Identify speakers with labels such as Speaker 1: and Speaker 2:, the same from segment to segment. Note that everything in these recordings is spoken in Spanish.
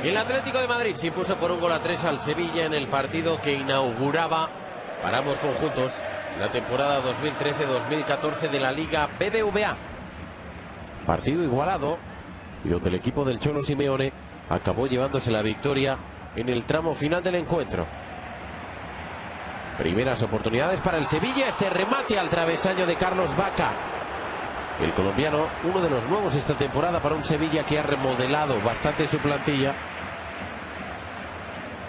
Speaker 1: El Atlético de Madrid se impuso por 1-3 al Sevilla en el partido que inauguraba para ambos conjuntos la temporada 2013-2014 de la Liga BBVA. Partido igualado y donde el equipo del Cholo Simeone acabó llevándose la victoria en el tramo final del encuentro. Primeras oportunidades para el Sevilla, este remate al travesaño de Carlos Vaca. El colombiano, uno de los nuevos esta temporada para un Sevilla que ha remodelado bastante su plantilla.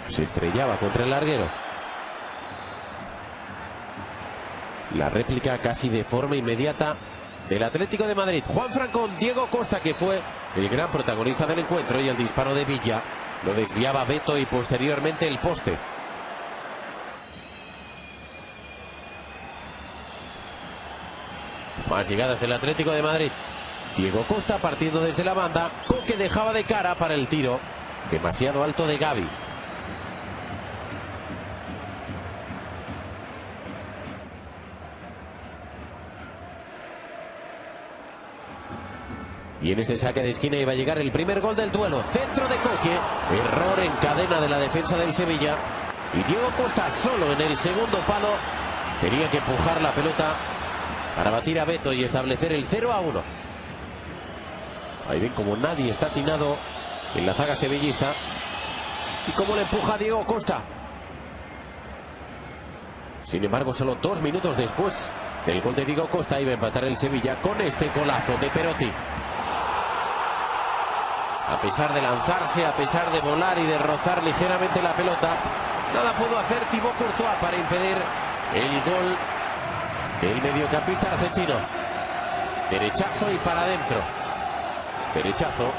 Speaker 1: Se estrellaba contra el larguero. La réplica casi de forma inmediata del Atlético de Madrid. Juanfran con Diego Costa, que fue el gran protagonista del encuentro, y el disparo de Villa lo desviaba Beto y posteriormente el poste. Más llegadas del Atlético de Madrid. Diego Costa partiendo desde la banda. Coque dejaba de cara para el tiro demasiado alto de Gavi. Y en este saque de esquina iba a llegar el primer gol del duelo. Centro de Coque. Error en cadena de la defensa del Sevilla. Y Diego Costa solo en el segundo palo. Tenía que empujar la pelota para batir a Beto y establecer el 0-1. Ahí ven como nadie está atinado en la zaga sevillista. Y cómo le empuja a Diego Costa. Sin embargo, solo 2 minutos después del gol de Diego Costa iba a empatar el Sevilla con este golazo de Perotti. A pesar de lanzarse, a pesar de volar y de rozar ligeramente la pelota, nada pudo hacer Thibaut Courtois para impedir el gol del mediocampista argentino. Derechazo y para adentro. Derechazo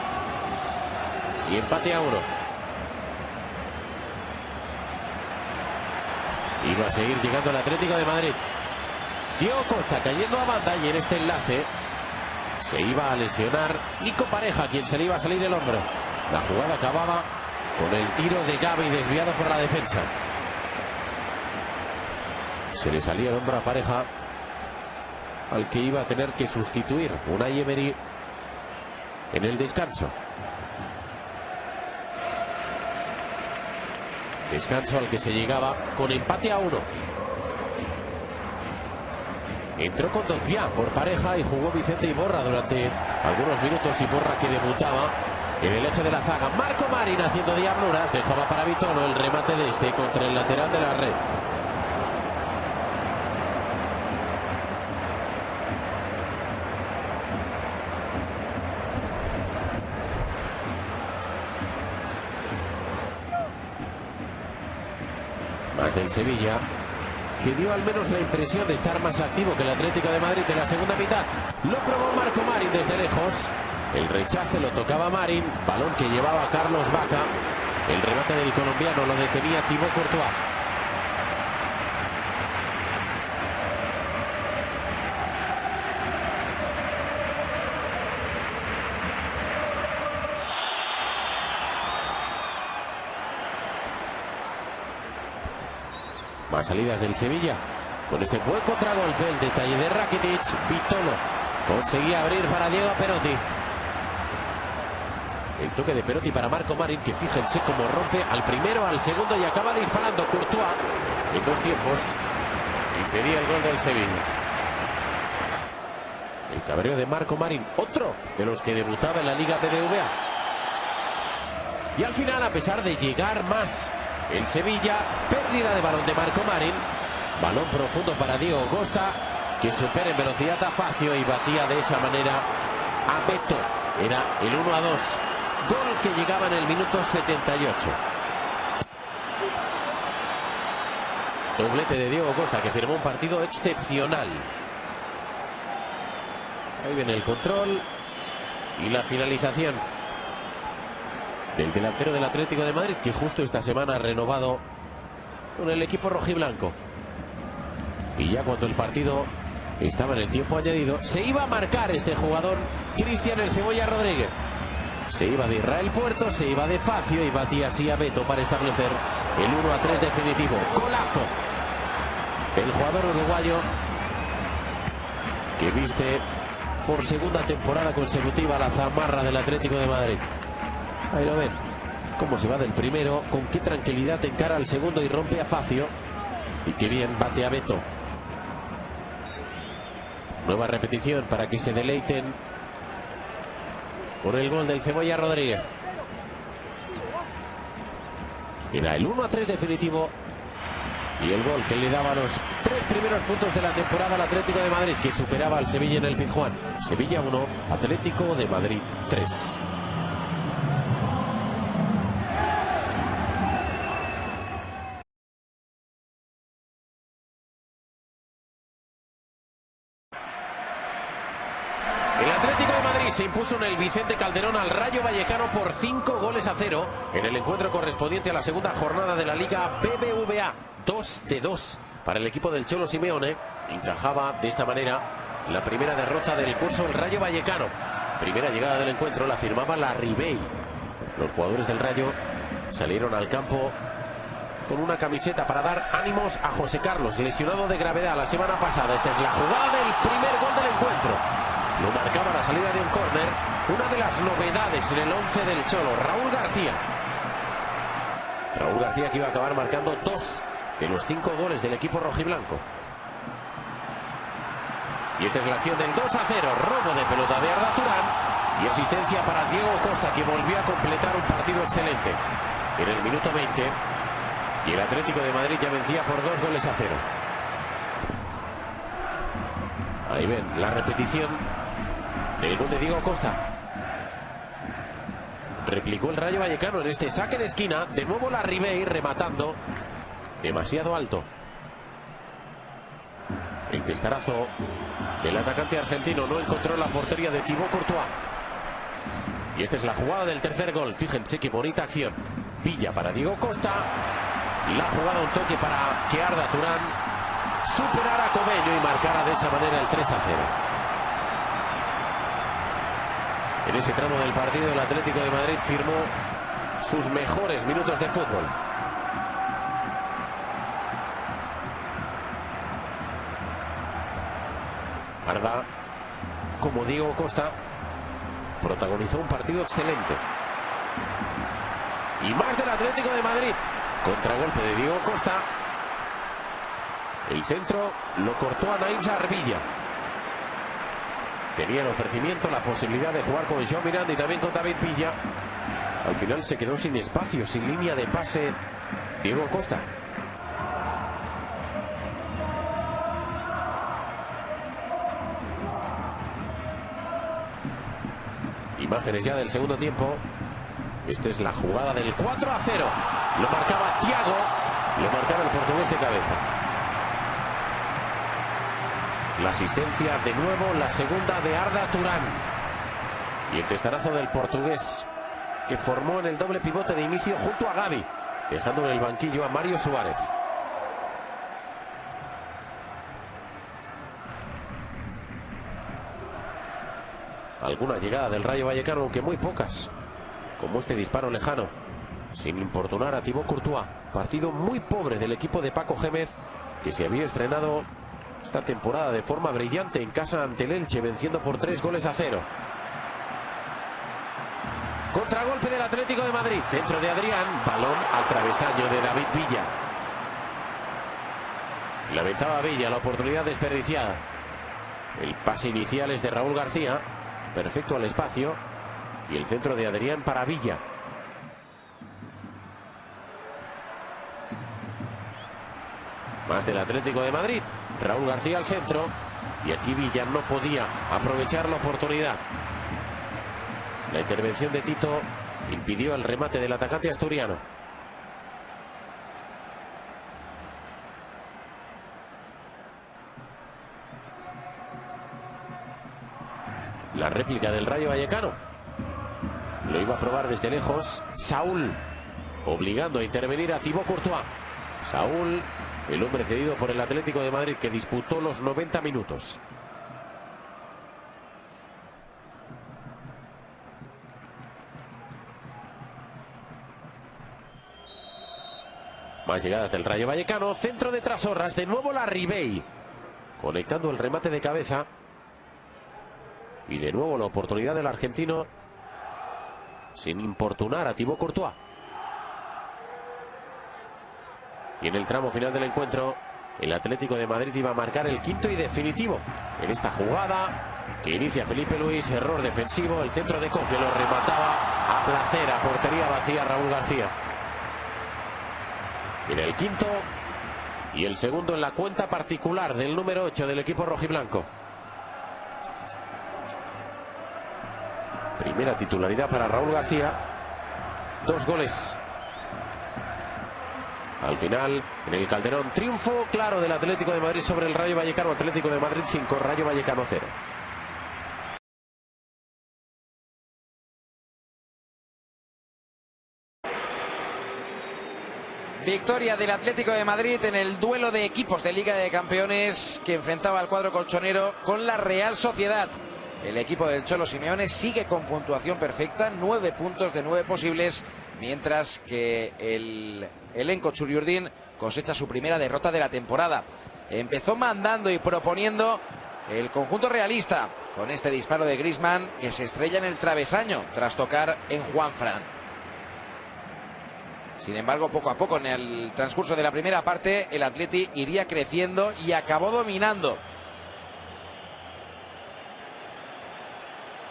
Speaker 1: y empate a 1. Iba a seguir llegando el Atlético de Madrid. Diego Costa cayendo a banda y en este enlace se iba a lesionar Nico Pareja, quien se le iba a salir el hombro. La jugada acababa con el tiro de Gavi desviado por la defensa. Se le salía el hombro a Pareja, al que iba a tener que sustituir Unai Emery en el descanso. Descanso al que se llegaba con empate a 1. Entró con Dogbia por Pareja y jugó Vicente Iborra durante algunos minutos. Iborra, que debutaba en el eje de la zaga. Marco Marín haciendo diabluras. Dejaba para Vitolo el remate de este contra el lateral de la red. Más del Sevilla, que dio al menos la impresión de estar más activo que el Atlético de Madrid en la segunda mitad. Lo probó Marco Marín desde lejos. El rechace lo tocaba Marín. Balón que llevaba Carlos Vaca. El remate del colombiano lo detenía Thibaut Courtois. Más salidas del Sevilla. Con este buen contragolpe, el detalle de Rakitic. Vitolo conseguía abrir para Diego Perotti. El toque de Perotti para Marco Marín, que fíjense cómo rompe al primero, al segundo y acaba disparando. Courtois en 2 tiempos impedía el gol del Sevilla. El cabreo de Marco Marín, otro de los que debutaba en la Liga BBVA. Y al final, a pesar de llegar más el Sevilla, pérdida de balón de Marco Marín. Balón profundo para Diego Costa, que supera en velocidad a Facio y batía de esa manera a Beto. Era el 1-2. Gol que llegaba en el minuto 78. Doblete de Diego Costa, que firmó un partido excepcional. Ahí viene el control y la finalización del delantero del Atlético de Madrid, que justo esta semana ha renovado con el equipo rojiblanco. Y ya cuando el partido estaba en el tiempo añadido, se iba a marcar este jugador, Cristian el Cebolla Rodríguez. Se iba de Israel Puerto, se iba de Facio y batía así a Beto para establecer el 1-3 definitivo. Golazo del jugador uruguayo, que viste por segunda temporada consecutiva la zamarra del Atlético de Madrid. Ahí lo ven. cómo se va del primero, con qué tranquilidad encara al segundo y rompe a Facio. Y qué bien bate a Beto. Nueva repetición para que se deleiten por el gol del Cebolla Rodríguez. Era el 1-3 definitivo y el gol que le daba los 3 primeros puntos de la temporada al Atlético de Madrid, que superaba al Sevilla en el Pizjuán. Sevilla 1, Atlético de Madrid 3. El Atlético de Madrid se impuso en el Vicente Calderón al Rayo Vallecano por 5-0 en el encuentro correspondiente a la segunda jornada de la Liga BBVA. 2-2 para el equipo del Cholo Simeone. Encajaba de esta manera la primera derrota del curso el Rayo Vallecano. Primera llegada del encuentro la firmaba Larribey. Los jugadores del Rayo salieron al campo con una camiseta para dar ánimos a José Carlos, lesionado de gravedad la semana pasada. Esta es la jugada del primer gol del encuentro. Lo marcaba la salida de un córner, una de las novedades en el 11 del Cholo, Raúl García. Raúl García, que iba a acabar marcando 2 de los 5 goles del equipo rojiblanco. Y esta es la acción del 2-0, robo de pelota de Arda Turán y asistencia para Diego Costa, que volvió a completar un partido excelente en el minuto 20. Y el Atlético de Madrid ya vencía por 2-0. Ahí ven la repetición del gol de Diego Costa. Replicó el Rayo Vallecano en este saque de esquina. De nuevo Larribey rematando demasiado alto. El testarazo del atacante argentino no encontró la portería de Thibaut Courtois. Y esta es la jugada del tercer gol. Fíjense qué bonita acción. Villa para Diego Costa. Y la jugada, un toque para que Arda Turán superara a Cobeño y marcara de esa manera el 3-0. En ese tramo del partido el Atlético de Madrid firmó sus mejores minutos de fútbol. Arda, como Diego Costa, protagonizó un partido excelente. Y más del Atlético de Madrid. Contragolpe de Diego Costa. El centro lo cortó a Naim Sarvilla. Tenía el ofrecimiento, la posibilidad de jugar con João Miranda y también con David Villa. Al final se quedó sin espacio, sin línea de pase Diego Costa. Imágenes ya del segundo tiempo. Esta es la jugada del 4-0. Lo marcaba Thiago. Lo marcaba el portugués de cabeza. La asistencia de nuevo, la segunda de Arda Turán. Y el testarazo del portugués, que formó en el doble pivote de inicio junto a Gavi, dejando en el banquillo a Mario Suárez. Alguna llegada del Rayo Vallecano, aunque muy pocas, como este disparo lejano, sin importunar a Thibaut Courtois. Partido muy pobre del equipo de Paco Gémez, que se había estrenado esta temporada de forma brillante en casa ante el Elche, venciendo por 3-0. Contragolpe del Atlético de Madrid, centro de Adrián, balón al travesaño de David Villa. Lamentaba Villa la oportunidad desperdiciada. El pase inicial es de Raúl García, perfecto al espacio, y el centro de Adrián para Villa. Más del Atlético de Madrid. Raúl García al centro, y aquí Villa no podía aprovechar la oportunidad. La intervención de Tito impidió el remate del atacante asturiano. La réplica del Rayo Vallecano. Lo iba a probar desde lejos Saúl, obligando a intervenir a Thibaut Courtois. Saúl, el hombre cedido por el Atlético de Madrid, que disputó los 90 minutos. Más llegadas del Rayo Vallecano. Centro de Trasorras, de nuevo Larribey, conectando el remate de cabeza. Y de nuevo la oportunidad del argentino, sin importunar a Thibaut Courtois. Y en el tramo final del encuentro, el Atlético de Madrid iba a marcar el quinto y definitivo en esta jugada que inicia Felipe Luis. Error defensivo, el centro de Coque lo remataba a placer, a portería vacía Raúl García. En el quinto y el segundo en la cuenta particular del número 8 del equipo rojiblanco. Primera titularidad para Raúl García. 2 goles. Al final, en el Calderón, triunfo claro del Atlético de Madrid sobre el Rayo Vallecano. Atlético de Madrid 5, Rayo Vallecano 0.
Speaker 2: Victoria del Atlético de Madrid en el duelo de equipos de Liga de Campeones que enfrentaba al cuadro colchonero con la Real Sociedad. El equipo del Cholo Simeone sigue con puntuación perfecta, 9 puntos de 9 posibles, mientras que el elenco Churiurdin cosecha su primera derrota de la temporada. Empezó mandando y proponiendo el conjunto realista con este disparo de Griezmann que se estrella en el travesaño tras tocar en Juanfran. Sin embargo, poco a poco en el transcurso de la primera parte el Atleti iría creciendo y acabó dominando.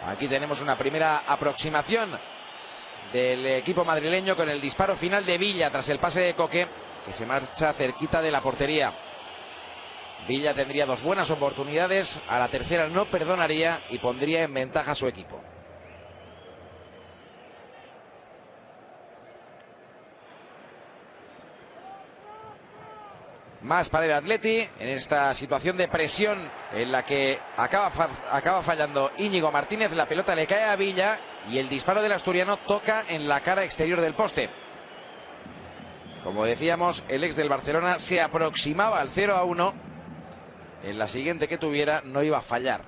Speaker 2: Aquí tenemos una primera aproximación del equipo madrileño con el disparo final de Villa tras el pase de Coque, que se marcha cerquita de la portería. Villa tendría 2 buenas oportunidades, a la tercera no perdonaría y pondría en ventaja a su equipo. Más para el Atleti en esta situación de presión en la que acaba fallando Íñigo Martínez. La pelota le cae a Villa y el disparo del asturiano toca en la cara exterior del poste. Como decíamos, el ex del Barcelona se aproximaba al 0-1. En la siguiente que tuviera no iba a fallar.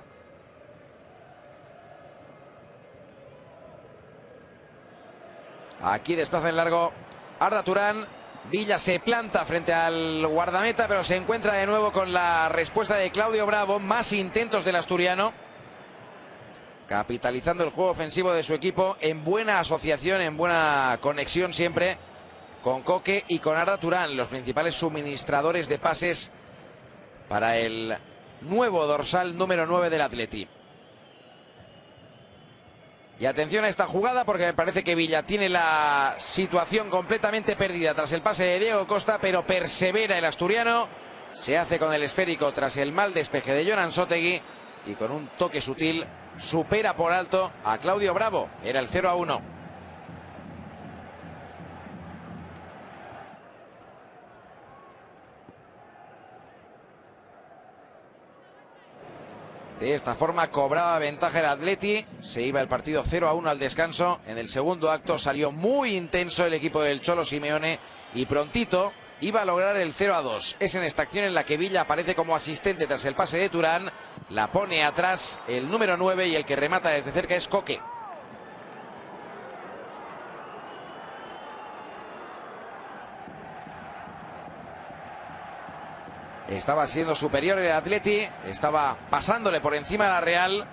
Speaker 2: Aquí desplaza en largo Arda Turán. Villa se planta frente al guardameta, pero se encuentra de nuevo con la respuesta de Claudio Bravo. Más intentos del asturiano, capitalizando el juego ofensivo de su equipo en buena asociación, en buena conexión siempre con Coque y con Arda Turán, los principales suministradores de pases para el nuevo dorsal número 9 del Atleti. Y atención a esta jugada porque me parece que Villa tiene la situación completamente perdida tras el pase de Diego Costa, pero persevera el asturiano, se hace con el esférico tras el mal despeje de Jonan Sotegui y con un toque sutil supera por alto a Claudio Bravo. Era el 0-1. De esta forma cobraba ventaja el Atleti, se iba el partido 0-1 al descanso. En el segundo acto salió muy intenso el equipo del Cholo Simeone y prontito iba a lograr el 0-2. Es en esta acción en la que Villa aparece como asistente tras el pase de Turán, la pone atrás el número 9 y el que remata desde cerca es Coque. Estaba siendo superior el Atleti, estaba pasándole por encima a la Real.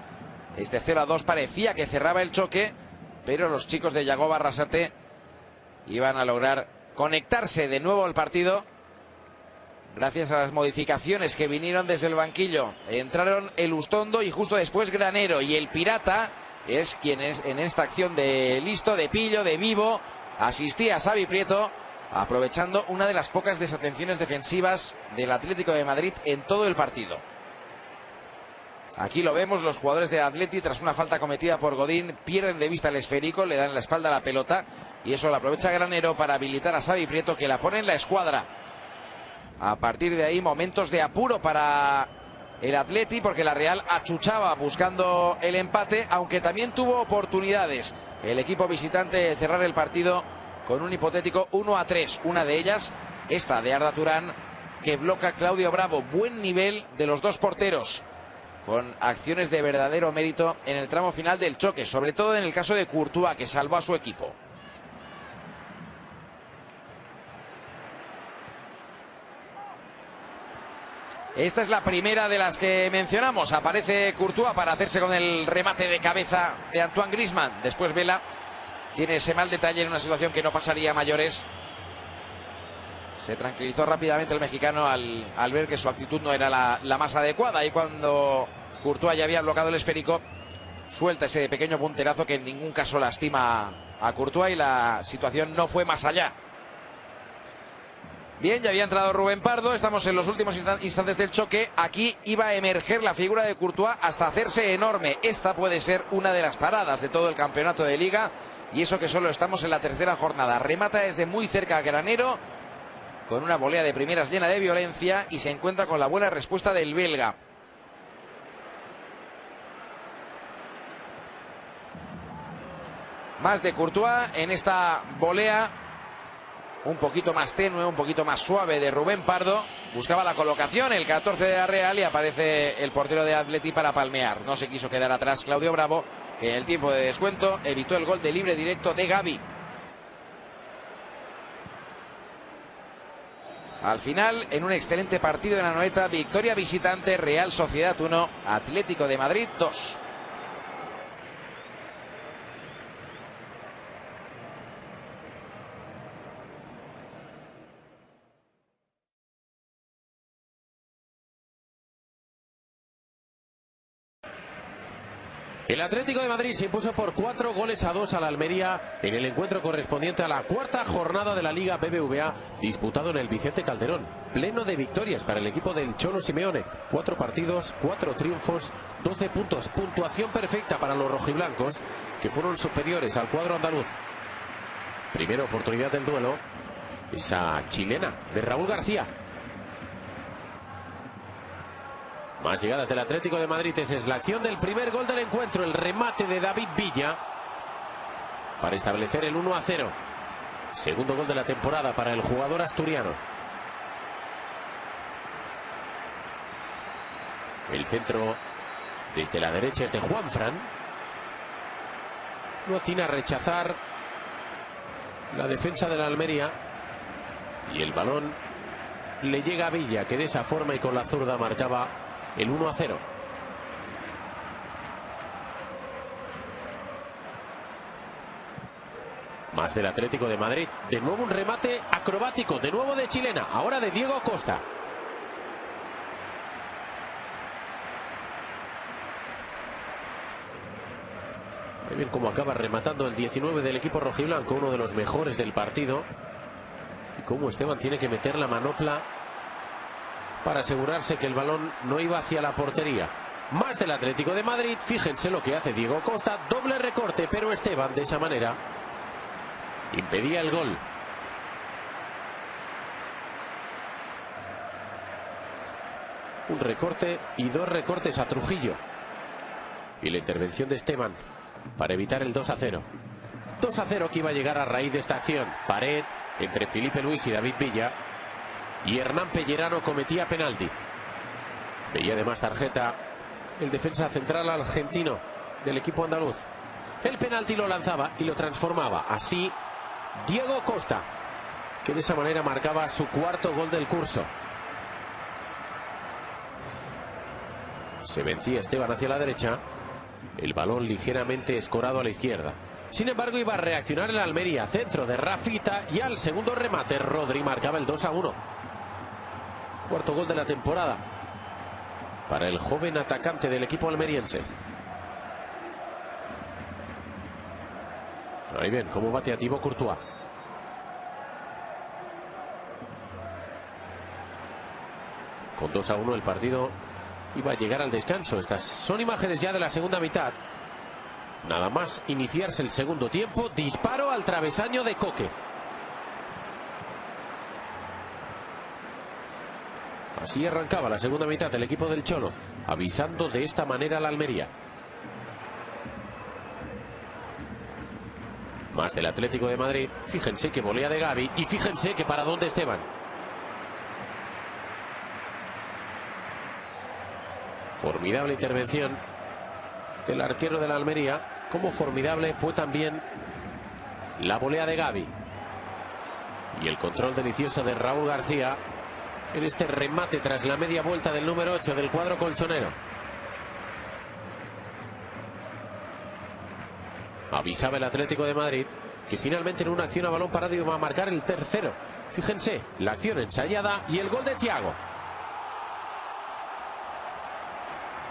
Speaker 2: Este 0-2 parecía que cerraba el choque, pero los chicos de Yagoba Arrasate iban a lograr conectarse de nuevo al partido gracias a las modificaciones que vinieron desde el banquillo. Entraron el Ustondo y justo después Granero, y el Pirata es quien es en esta acción de listo, de pillo, de vivo, asistía a Xavi Prieto, aprovechando una de las pocas desatenciones defensivas del Atlético de Madrid en todo el partido. Aquí lo vemos, los jugadores de Atleti, tras una falta cometida por Godín, pierden de vista el esférico, le dan la espalda a la pelota y eso lo aprovecha Granero para habilitar a Xavi Prieto, que la pone en la escuadra. A partir de ahí, momentos de apuro para el Atleti, porque la Real achuchaba buscando el empate, aunque también tuvo oportunidades el equipo visitante de cerrar el partido con un hipotético 1-3. Una de ellas, esta de Arda Turán, que bloca Claudio Bravo. Buen nivel de los dos porteros, con acciones de verdadero mérito en el tramo final del choque, sobre todo en el caso de Courtois, que salvó a su equipo. Esta es la primera de las que mencionamos. Aparece Courtois para hacerse con el remate de cabeza de Antoine Griezmann. Después Vela tiene ese mal detalle en una situación que no pasaría a mayores. Se tranquilizó rápidamente el mexicano al ver que su actitud no era la más adecuada. Y cuando Courtois ya había bloqueado el esférico, suelta ese pequeño punterazo que en ningún caso lastima a Courtois y la situación no fue más allá. Bien, ya había entrado Rubén Pardo, estamos en los últimos instantes del choque. Aquí iba a emerger la figura de Courtois hasta hacerse enorme. Esta puede ser una de las paradas de todo el campeonato de Liga, y eso que solo estamos en la tercera jornada. Remata desde muy cerca a Granero, con una volea de primeras llena de violencia, y se encuentra con la buena respuesta del belga. Más de Courtois en esta volea, un poquito más tenue, un poquito más suave de Rubén Pardo. Buscaba la colocación, el 14 de la Real, y aparece el portero de Atleti para palmear. No se quiso quedar atrás Claudio Bravo, que en el tiempo de descuento evitó el gol de libre directo de Gavi. Al final, en un excelente partido en Anoeta, victoria visitante, Real Sociedad 1, Atlético de Madrid 2.
Speaker 1: El Atlético de Madrid se impuso por 4-2 a la Almería en el encuentro correspondiente a la cuarta jornada de la Liga BBVA, disputado en el Vicente Calderón. Pleno de victorias para el equipo del Cholo Simeone. 4 partidos, 4 triunfos, 12 puntos. Puntuación perfecta para los rojiblancos, que fueron superiores al cuadro andaluz. Primera oportunidad del duelo, esa chilena de Raúl García. Más llegadas del Atlético de Madrid. Esa es la acción del primer gol del encuentro. El remate de David Villa para establecer el 1-0. Segundo gol de la temporada para el jugador asturiano. El centro desde la derecha es de Juanfran. No atina a rechazar la defensa de la Almería. Y el balón le llega a Villa, que de esa forma y con la zurda marcaba el 1-0. Más del Atlético de Madrid. De nuevo un remate acrobático. De nuevo de chilena. Ahora de Diego Costa. Ahí bien cómo acaba rematando el 19 del equipo rojiblanco. Uno de los mejores del partido. Y cómo Esteban tiene que meter la manopla para asegurarse que el balón no iba hacia la portería. Más del Atlético de Madrid. Fíjense lo que hace Diego Costa. Doble recorte, pero Esteban de esa manera impedía el gol. Un recorte y 2 recortes a Trujillo. Y la intervención de Esteban para evitar el 2-0. 2-0 que iba a llegar a raíz de esta acción. Pared entre Felipe Luis y David Villa. Y Hernán Pellerano cometía penalti. Veía además tarjeta el defensa central argentino del equipo andaluz. El penalti lo lanzaba y lo transformaba. Así Diego Costa, que de esa manera marcaba su cuarto gol del curso. Se vencía Esteban hacia la derecha. El balón ligeramente escorado a la izquierda. Sin embargo, iba a reaccionar el Almería. Centro de Rafita y al segundo remate Rodri marcaba el 2-1. Cuarto gol de la temporada para el joven atacante del equipo almeriense. Ahí ven cómo bate a Thibaut Courtois. Con 2-1 el partido iba a llegar al descanso. Estas son imágenes ya de la segunda mitad. Nada más iniciarse el segundo tiempo. Disparo al travesaño de Coque. Así arrancaba la segunda mitad del equipo del Cholo, avisando de esta manera a la Almería. Más del Atlético de Madrid. Fíjense que volea de Gavi y fíjense que para dónde Esteban. Formidable intervención del arquero de la Almería. Como formidable fue también la volea de Gavi. Y el control delicioso de Raúl García en este remate tras la media vuelta del número 8 del cuadro colchonero. Avisaba el Atlético de Madrid que finalmente en una acción a balón parado iba a marcar el tercero. Fíjense, la acción ensayada y el gol de Thiago.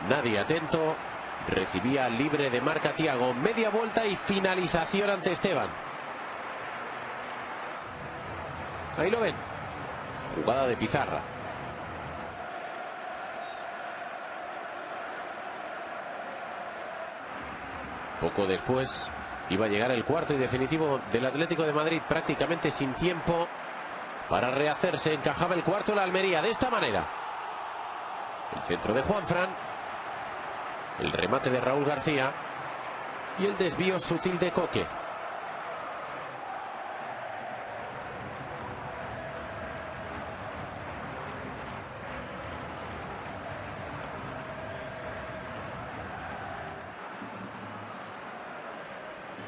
Speaker 1: Nadie atento. Recibía libre de marca Thiago. Media vuelta y finalización ante Esteban. Ahí lo ven. Jugada de pizarra. Poco después iba a llegar el cuarto y definitivo del Atlético de Madrid, prácticamente sin tiempo para rehacerse. Encajaba el cuarto la Almería de esta manera. El centro de Juanfran, el remate de Raúl García y el desvío sutil de Coque.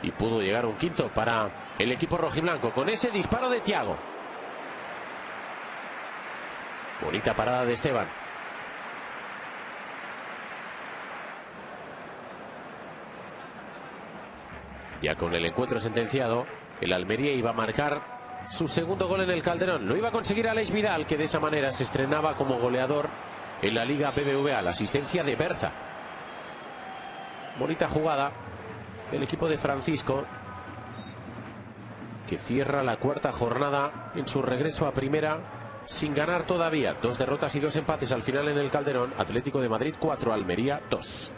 Speaker 1: Y pudo llegar un quinto para el equipo rojiblanco con ese disparo de Thiago. Bonita parada de Esteban. Ya con el encuentro sentenciado, el Almería iba a marcar su segundo gol en el Calderón. Lo iba a conseguir Aleix Vidal, que de esa manera se estrenaba como goleador en la Liga BBVA. La asistencia de Berza. Bonita jugada del equipo de Francisco, que cierra la cuarta jornada en su regreso a primera sin ganar todavía. 2 derrotas y 2 empates al final en el Calderón. Atlético de Madrid 4, Almería 2.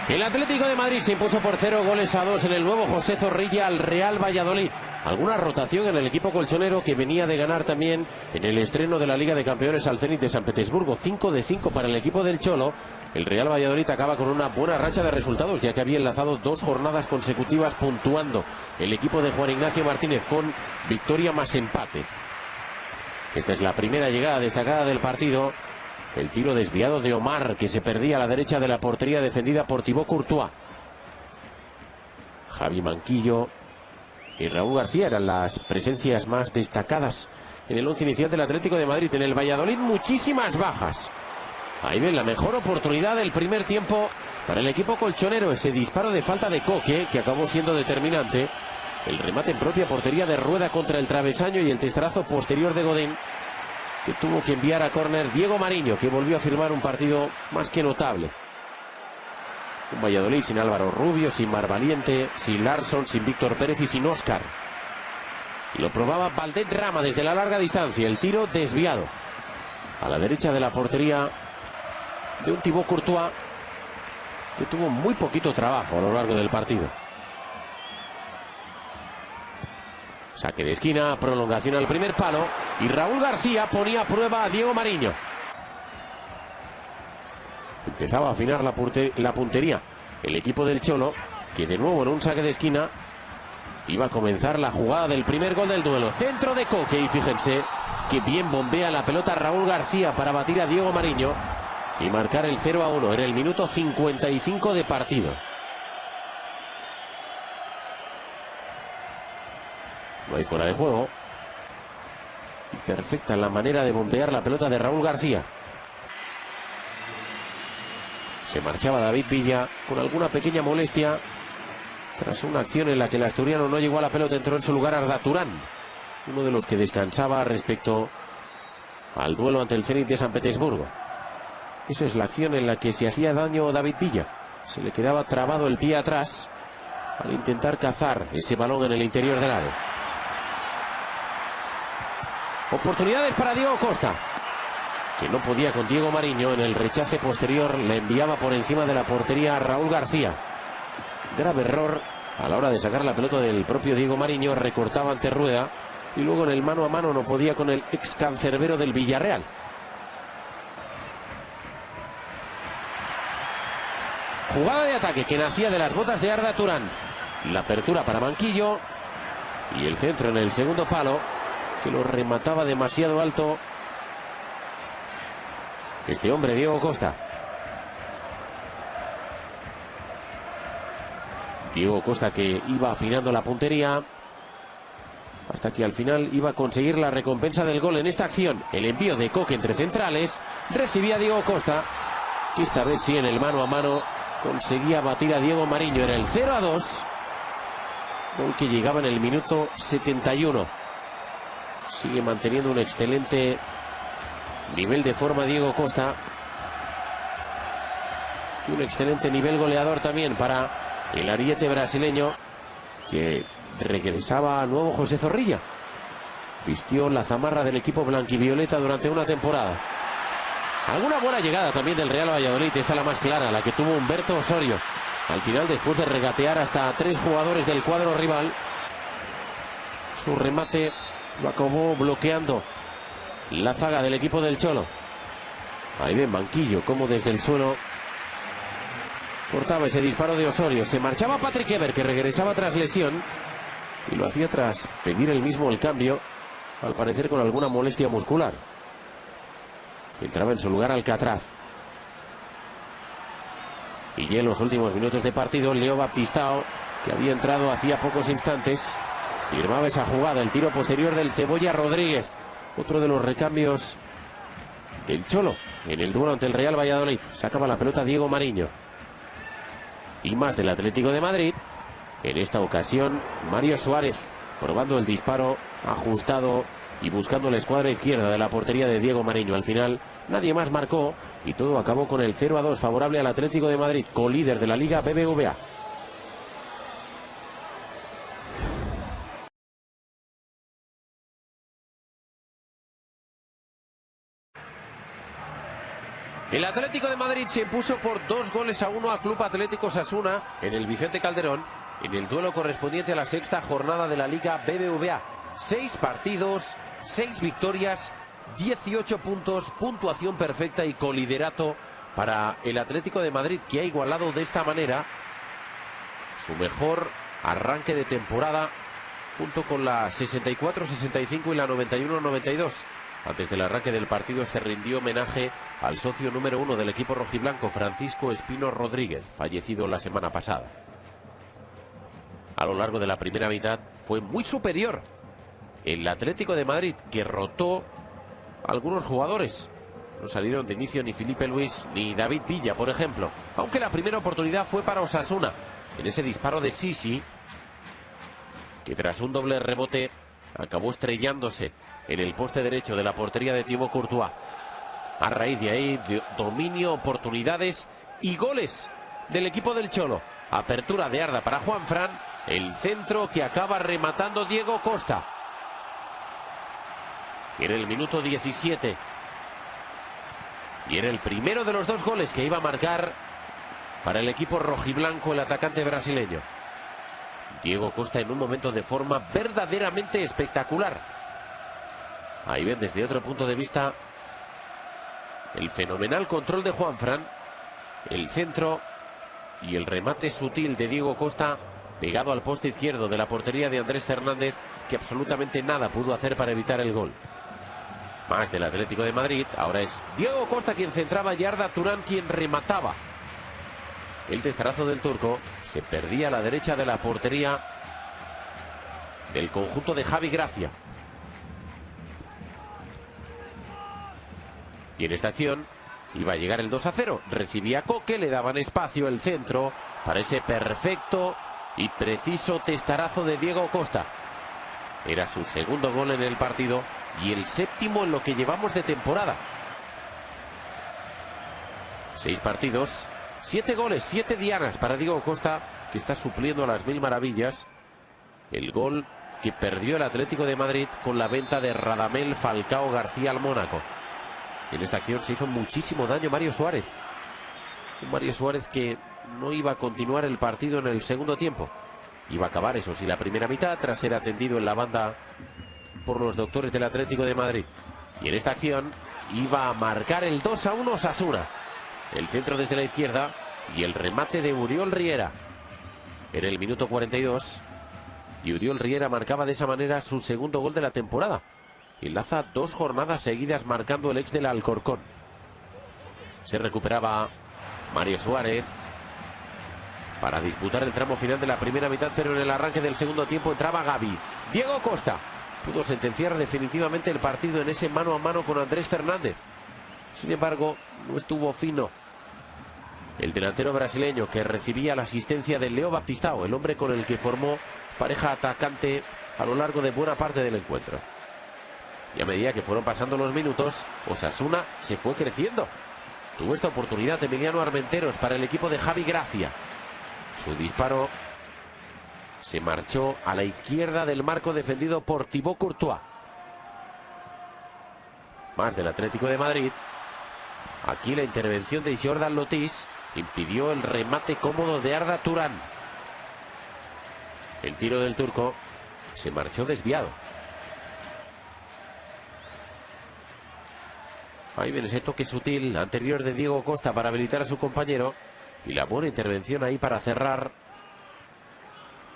Speaker 1: El Atlético de Madrid se impuso por 0-2 en el nuevo José Zorrilla al Real Valladolid. Alguna rotación en el equipo colchonero, que venía de ganar también en el estreno de la Liga de Campeones al Zenit de San Petersburgo. 5-5 para el equipo del Cholo. El Real Valladolid acaba con una buena racha de resultados, ya que había enlazado 2 jornadas consecutivas puntuando el equipo de Juan Ignacio Martínez con victoria más empate. Esta es la primera llegada destacada del partido. El tiro desviado de Omar, que se perdía a la derecha de la portería defendida por Thibaut Courtois. Javi Manquillo y Raúl García eran las presencias más destacadas en el once inicial del Atlético de Madrid. En el Valladolid muchísimas bajas. Ahí ven la mejor oportunidad del primer tiempo para el equipo colchonero. Ese disparo de falta de Coque, que acabó siendo determinante. El remate en propia portería de Rueda contra el travesaño y el testarazo posterior de Godín, que tuvo que enviar a córner Diego Mariño, que volvió a firmar un partido más que notable. Un Valladolid sin Álvaro Rubio, sin Mar Valiente, sin Larsson, sin Víctor Pérez y sin Óscar. Lo probaba Valdet Rama desde la larga distancia. El tiro desviado a la derecha de la portería de un Thibaut Courtois, que tuvo muy poquito trabajo a lo largo del partido. Saque de esquina, prolongación al primer palo, y Raúl García ponía a prueba a Diego Mariño. Empezaba a afinar la puntería el equipo del Cholo, que de nuevo en un saque de esquina iba a comenzar la jugada del primer gol del duelo. Centro de Coque, y fíjense que bien bombea la pelota Raúl García para batir a Diego Mariño y marcar el 0-1 en el minuto 55 de partido. No hay fuera de juego. Y perfecta la manera de bombear la pelota de Raúl García. Se marchaba David Villa con alguna pequeña molestia tras una acción en la que el asturiano no llegó a la pelota. Entró en su lugar Arda Turán, uno de los que descansaba respecto al duelo ante el Zenit de San Petersburgo. Esa es la acción en la que se hacía daño David Villa. Se le quedaba trabado el pie atrás al intentar cazar ese balón en el interior del área. Oportunidades para Diego Costa, que no podía con Diego Mariño. En el rechace posterior le enviaba por encima de la portería a Raúl García. Grave error a la hora de sacar la pelota del propio Diego Mariño. Recortaba ante Rueda y luego en el mano a mano no podía con el ex cancerbero del Villarreal. Jugada de ataque que nacía de las botas de Arda Turán. La apertura para Manquillo y el centro en el segundo palo, que lo remataba demasiado alto este hombre, Diego Costa. Diego Costa, que iba afinando la puntería hasta que al final iba a conseguir la recompensa del gol en esta acción. El envío de Coque entre centrales, recibía Diego Costa, que esta vez sí en el mano a mano conseguía batir a Diego Mariño. Era el 0-2, gol que llegaba en el minuto 71. Sigue manteniendo un excelente nivel de forma Diego Costa y un excelente nivel goleador también para el ariete brasileño, que regresaba a nuevo José Zorrilla. Vistió la zamarra del equipo blanquivioleta durante una temporada. Alguna buena llegada también del Real Valladolid, esta la más clara, la que tuvo Humberto Osorio al final, después de regatear hasta 3 jugadores del cuadro rival. Su remate lo acabó bloqueando la zaga del equipo del Cholo. Ahí ven Banquillo como desde el suelo cortaba ese disparo de Osorio. Se marchaba Patrick Eber, que regresaba tras lesión, y lo hacía tras pedir él mismo el cambio, al parecer con alguna molestia muscular. Entraba en su lugar Alcatraz. Y ya en los últimos minutos de partido, Leo Baptistao, que había entrado hacía pocos instantes, firmaba esa jugada, el tiro posterior del Cebolla Rodríguez, otro de los recambios del Cholo en el duelo ante el Real Valladolid. Sacaba la pelota Diego Mariño. Y más del Atlético de Madrid, en esta ocasión Mario Suárez, probando el disparo ajustado y buscando la escuadra izquierda de la portería de Diego Mariño. Al final nadie más marcó y todo acabó con el 0-2 favorable al Atlético de Madrid, colíder de la Liga BBVA. El Atlético de Madrid se impuso por 2-1 a Club Atlético Osasuna en el Vicente Calderón, en el duelo correspondiente a la 6ª jornada de la Liga BBVA. 6 partidos, 6 victorias, 18 puntos, puntuación perfecta y coliderato para el Atlético de Madrid, que ha igualado de esta manera su mejor arranque de temporada, junto con la 64-65 y la 91-92. Antes del arranque del partido se rindió homenaje al socio número 1 del equipo rojiblanco, Francisco Espino Rodríguez, fallecido la semana pasada. A lo largo de la primera mitad fue muy superior el Atlético de Madrid, que rotó a algunos jugadores. No salieron de inicio ni Felipe Luis ni David Villa, por ejemplo. Aunque la primera oportunidad fue para Osasuna, en ese disparo de Sisi, que tras un doble rebote acabó estrellándose en el poste derecho de la portería de Thibaut Courtois. A raíz de ahí, dominio, oportunidades y goles del equipo del Cholo. Apertura de Arda para Juanfran, el centro que acaba rematando Diego Costa. Era el minuto 17 y era el primero de los 2 goles que iba a marcar para el equipo rojiblanco el atacante brasileño. Diego Costa en un momento de forma verdaderamente espectacular. Ahí ven desde otro punto de vista el fenomenal control de Juanfran, el centro y el remate sutil de Diego Costa pegado al poste izquierdo de la portería de Andrés Fernández, que absolutamente nada pudo hacer para evitar el gol. Más del Atlético de Madrid, ahora es Diego Costa quien centraba y Arda Turán quien remataba. El testarazo del turco se perdía a la derecha de la portería del conjunto de Javi Gracia. Y en esta acción iba a llegar el 2-0. Recibía Coque, le daban espacio, el centro para ese perfecto y preciso testarazo de Diego Costa. Era su segundo gol en el partido y el 7º en lo que llevamos de temporada. 6 partidos, 7 goles, 7 dianas para Diego Costa, que está supliendo a las mil maravillas el gol que perdió el Atlético de Madrid con la venta de Radamel Falcao García al Mónaco. En esta acción se hizo muchísimo daño Mario Suárez. Un Mario Suárez que no iba a continuar el partido en el segundo tiempo. Iba a acabar, eso sí, la primera mitad tras ser atendido en la banda por los doctores del Atlético de Madrid. Y en esta acción iba a marcar el 2-1 Osasuna. El centro desde la izquierda y el remate de Uriol Riera. Era el minuto 42 y Uriol Riera marcaba de esa manera su segundo gol de la temporada. Enlaza 2 jornadas seguidas marcando el ex del Alcorcón. Se recuperaba Mario Suárez para disputar el tramo final de la primera mitad, pero en el arranque del segundo tiempo entraba Gavi. Diego Costa pudo sentenciar definitivamente el partido en ese mano a mano con Andrés Fernández. Sin embargo, no estuvo fino el delantero brasileño, que recibía la asistencia de Leo Baptistao, el hombre con el que formó pareja atacante a lo largo de buena parte del encuentro. Y a medida que fueron pasando los minutos, Osasuna se fue creciendo. Tuvo esta oportunidad Emiliano Armenteros para el equipo de Javi Gracia. Su disparo se marchó a la izquierda del marco defendido por Thibaut Courtois. Más del Atlético de Madrid. Aquí la intervención de Jordan Lotis impidió el remate cómodo de Arda Turán. El tiro del turco se marchó desviado. Ahí viene ese toque sutil anterior de Diego Costa para habilitar a su compañero. Y la buena intervención ahí para cerrar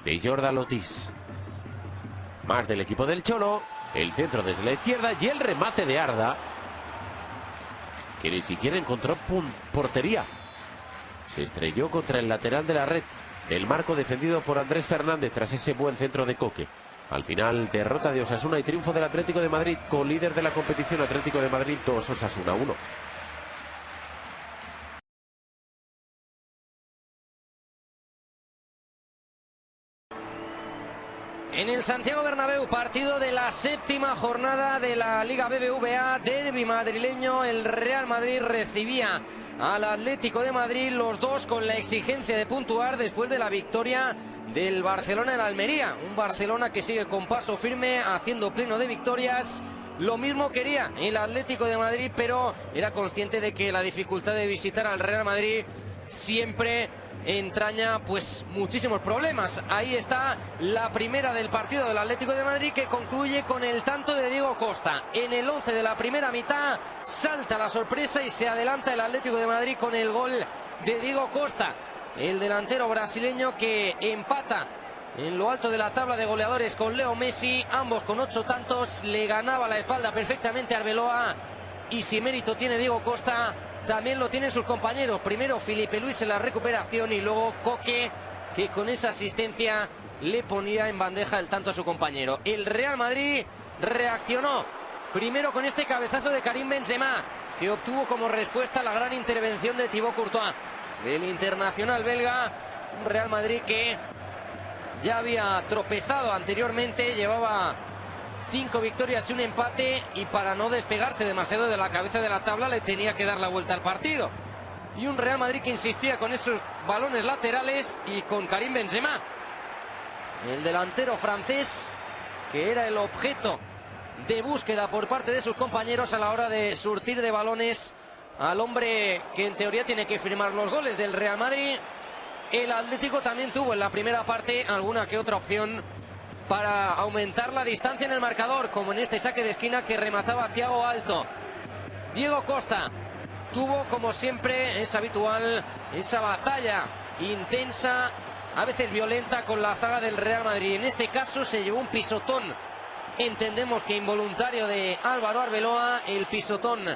Speaker 1: de Jordan Lotis. Más del equipo del Cholo. El centro desde la izquierda y el remate de Arda, que ni siquiera encontró portería. Se estrelló contra el lateral de la red del marco defendido por Andrés Fernández tras ese buen centro de Coque. Al final, derrota de Osasuna y triunfo del Atlético de Madrid, co-líder de la competición. Atlético de Madrid 2, Osasuna 1.
Speaker 3: En el Santiago Bernabéu, partido de la séptima jornada de la Liga BBVA, derbi madrileño. El Real Madrid recibía al Atlético de Madrid, los dos con la exigencia de puntuar después de la victoria del Barcelona en Almería. Un Barcelona que sigue con paso firme, haciendo pleno de victorias. Lo mismo quería el Atlético de Madrid, pero era consciente de que la dificultad de visitar al Real Madrid siempre entraña pues muchísimos problemas. Ahí está la primera del partido del Atlético de Madrid, que concluye con el tanto de Diego Costa. En el 11 de la primera mitad salta la sorpresa y se adelanta el Atlético de Madrid con el gol de Diego Costa, el delantero brasileño, que empata en lo alto de la tabla de goleadores con Leo Messi, ambos con 8 tantos. Le ganaba la espalda perfectamente a Arbeloa, y si mérito tiene Diego Costa, también lo tienen sus compañeros. Primero Felipe Luis en la recuperación y luego Coque, que con esa asistencia le ponía en bandeja el tanto a su compañero. El Real Madrid reaccionó primero con este cabezazo de Karim Benzema, que obtuvo como respuesta la gran intervención de Thibaut Courtois, el internacional belga. Un Real Madrid que ya había tropezado anteriormente, llevaba 5 victorias y un empate, y para no despegarse demasiado de la cabeza de la tabla le tenía que dar la vuelta al partido. Y un Real Madrid que insistía con esos balones laterales y con Karim Benzema, el delantero francés, que era el objeto de búsqueda por parte de sus compañeros a la hora de surtir de balones al hombre que en teoría tiene que firmar los goles del Real Madrid. El Atlético también tuvo en la primera parte alguna que otra opción para aumentar la distancia en el marcador, como en este saque de esquina que remataba Thiago Alto. Diego Costa tuvo, como siempre es habitual, esa batalla intensa, a veces violenta, con la zaga del Real Madrid. En este caso se llevó un pisotón, entendemos que involuntario, de Álvaro Arbeloa, el pisotón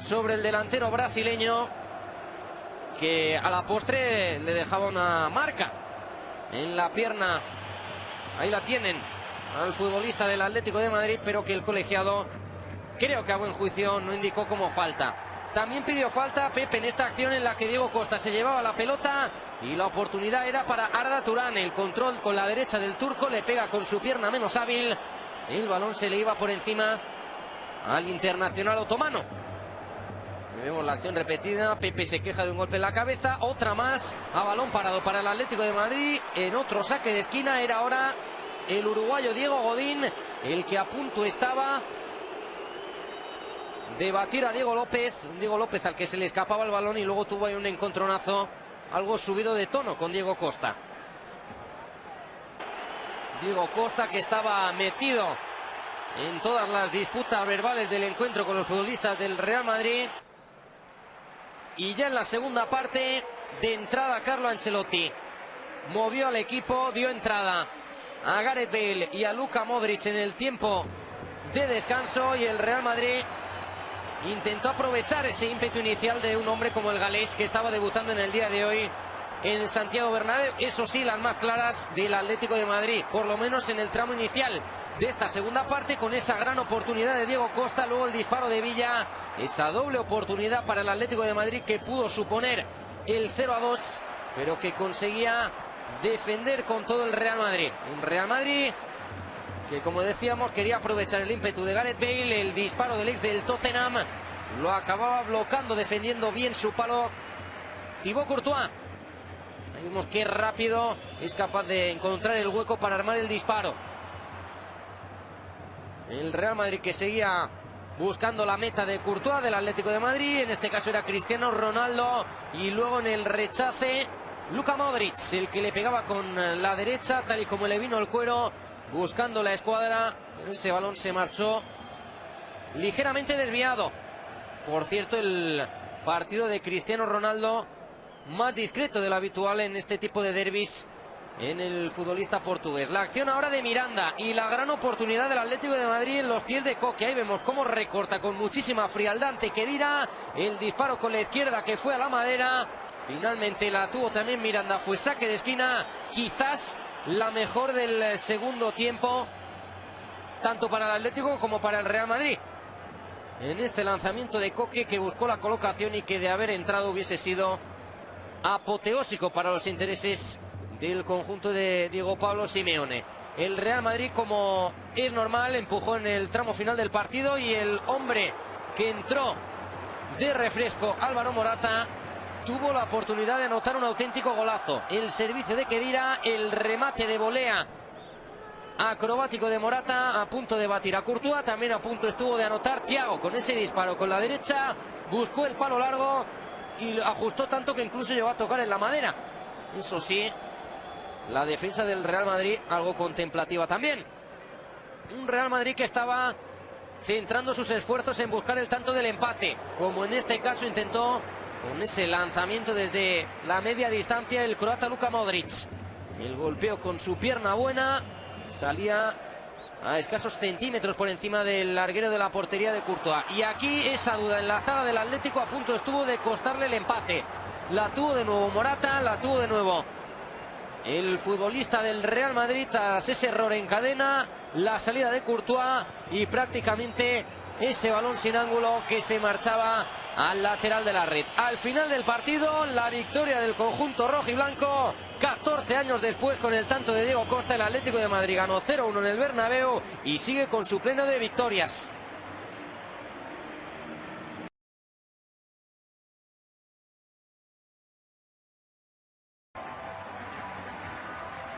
Speaker 3: sobre el delantero brasileño, que a la postre le dejaba una marca en la pierna. Ahí la tienen al futbolista del Atlético de Madrid, pero que el colegiado, creo que a buen juicio, no indicó como falta. También pidió falta Pepe en esta acción en la que Diego Costa se llevaba la pelota y la oportunidad era para Arda Turán. El control con la derecha del turco, le pega con su pierna menos hábil. El balón se le iba por encima al internacional otomano. Vemos la acción repetida. Pepe se queja de un golpe en la cabeza. Otra más a balón parado para el Atlético de Madrid. En otro saque de esquina era ahora el uruguayo Diego Godín el que a punto estaba de batir a Diego López. Diego López al que se le escapaba el balón, y luego tuvo ahí un encontronazo algo subido de tono con Diego Costa. Diego Costa, que estaba metido en todas las disputas verbales del encuentro con los futbolistas del Real Madrid. Y ya en la segunda parte, de entrada Carlo Ancelotti movió al equipo, dio entrada a Gareth Bale y a Luka Modric en el tiempo de descanso, y el Real Madrid intentó aprovechar ese ímpetu inicial de un hombre como el galés, que estaba debutando en el día de hoy en el Santiago Bernabéu. Eso sí, las más claras del Atlético de Madrid, por lo menos en el tramo inicial. de esta segunda parte, con esa gran oportunidad de Diego Costa, luego el disparo de Villa, esa doble oportunidad para el Atlético de Madrid que pudo suponer el 0-2, pero que conseguía defender con todo el Real Madrid. Un Real Madrid que, como decíamos, quería aprovechar el ímpetu de Gareth Bale. El disparo del ex del Tottenham lo acababa bloqueando, defendiendo bien su palo Thibaut Courtois. Ahí vemos qué rápido es capaz de encontrar el hueco para armar el disparo. El Real Madrid que seguía buscando la meta de Courtois, del Atlético de Madrid. En este caso era Cristiano Ronaldo. Y luego en el rechace, Luka Modric, el que le pegaba con la derecha, tal y como le vino el cuero, buscando la escuadra. Pero ese balón se marchó ligeramente desviado. Por cierto, el partido de Cristiano Ronaldo más discreto de lo habitual en este tipo de derbis en el futbolista portugués. La acción ahora de Miranda y la gran oportunidad del Atlético de Madrid en los pies de Coque. Ahí vemos cómo recorta con muchísima frialdad ante Khedira. El disparo con la izquierda que fue a la madera. Finalmente la tuvo también Miranda. Fue saque de esquina, quizás la mejor del segundo tiempo, tanto para el Atlético como para el Real Madrid. En este lanzamiento de Coque, que buscó la colocación y que de haber entrado hubiese sido apoteósico para los intereses del conjunto de Diego Pablo Simeone. El Real Madrid, como es normal, empujó en el tramo final del partido, y el hombre que entró de refresco, Álvaro Morata, tuvo la oportunidad de anotar un auténtico golazo. El servicio de Khedira, el remate de volea acrobático de Morata, a punto de batir a Courtois. También a punto estuvo de anotar Thiago con ese disparo con la derecha. Buscó el palo largo y ajustó tanto que incluso llegó a tocar en la madera. Eso sí, la defensa del Real Madrid algo contemplativa también. Un Real Madrid que estaba centrando sus esfuerzos en buscar el tanto del empate, como en este caso intentó con ese lanzamiento desde la media distancia el croata Luka Modric. El golpeo con su pierna buena salía a escasos centímetros por encima del larguero de la portería de Courtois. Y aquí esa duda en la zaga del Atlético a punto estuvo de costarle el empate. La tuvo de nuevo Morata, la tuvo de nuevo el futbolista del Real Madrid tras ese error en cadena, la salida de Courtois y prácticamente ese balón sin ángulo que se marchaba al lateral de la red. Al final del partido, la victoria del conjunto rojiblanco. 14 años después, con el tanto de Diego Costa, el Atlético de Madrid ganó 0-1 en el Bernabéu y sigue con su pleno de victorias.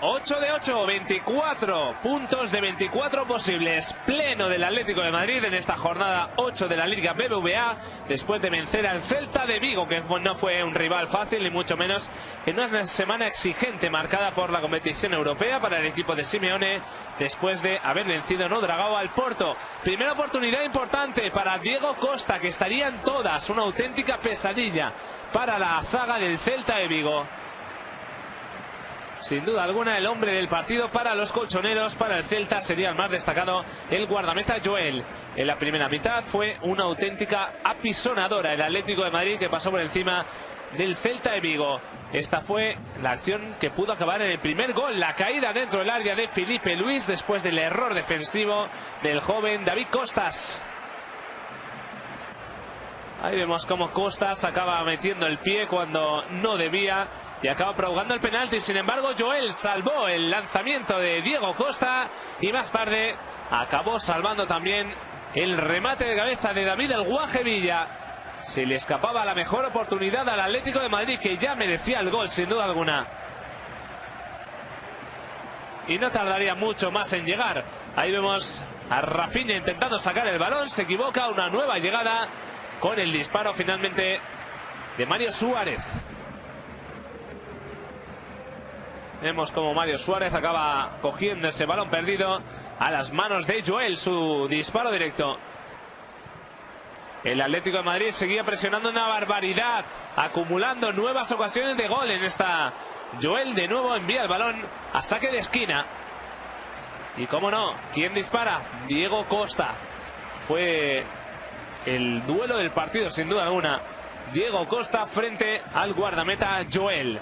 Speaker 4: ...8 de 8, 24 puntos de 24 posibles. Pleno del Atlético de Madrid en esta jornada 8 de la Liga BBVA, después de vencer al Celta de Vigo, que no fue un rival fácil, ni mucho menos, en una semana exigente marcada por la competición europea para el equipo de Simeone, después de haber vencido en Oudragao al Porto. Primera oportunidad importante para Diego Costa, que estarían todas, una auténtica pesadilla para la zaga del Celta de Vigo. Sin duda alguna, el hombre del partido para los colchoneros. Para el Celta sería el más destacado el guardameta Joel. En la primera mitad fue una auténtica apisonadora el Atlético de Madrid, que pasó por encima del Celta de Vigo. Esta fue la acción que pudo acabar en el primer gol, la caída dentro del área de Filipe Luis después del error defensivo del joven David Costas. Ahí vemos cómo Costas acaba metiendo el pie cuando no debía y acaba provocando el penalti. Sin embargo, Joel salvó el lanzamiento de Diego Costa y más tarde acabó salvando también el remate de cabeza de David El Guaje Villa. Se le escapaba la mejor oportunidad al Atlético de Madrid, que ya merecía el gol sin duda alguna. Y no tardaría mucho más en llegar. Ahí vemos a Rafinha intentando sacar el balón. Se equivoca, una nueva llegada con el disparo finalmente de Mario Suárez. Vemos como Mario Suárez acaba cogiendo ese balón perdido a las manos de Joel, su disparo directo. El Atlético de Madrid seguía presionando una barbaridad, acumulando nuevas ocasiones de gol en esta. Joel de nuevo envía el balón a saque de esquina. Y cómo no, ¿quién dispara? Diego Costa. Fue el duelo del partido sin duda alguna. Diego Costa frente al guardameta Joel.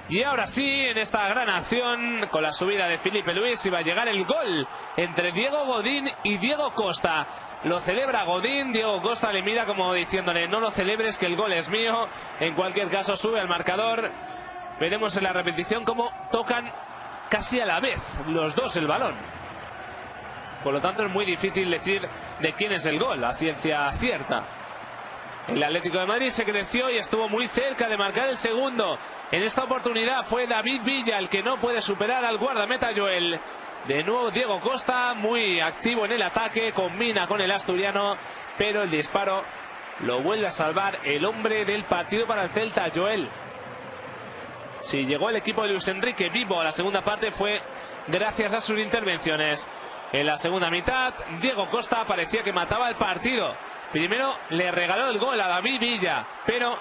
Speaker 4: Y ahora sí, en esta gran acción, con la subida de Filipe Luis, iba a llegar el gol entre Diego Godín y Diego Costa. Lo celebra Godín, Diego Costa le mira como diciéndole: no lo celebres, que el gol es mío. En cualquier caso, sube al marcador. Veremos en la repetición cómo tocan casi a la vez los dos el balón. Por lo tanto, es muy difícil decir de quién es el gol a ciencia cierta. El Atlético de Madrid se creció y estuvo muy cerca de marcar el segundo. En esta oportunidad fue David Villa el que no puede superar al guardameta Joel. De nuevo Diego Costa, muy activo en el ataque, combina con el asturiano, pero el disparo lo vuelve a salvar el hombre del partido para el Celta, Joel. Si llegó el equipo de Luis Enrique vivo a la segunda parte fue gracias a sus intervenciones. En la segunda mitad, Diego Costa parecía que mataba el partido. Primero le regaló el gol a David Villa, pero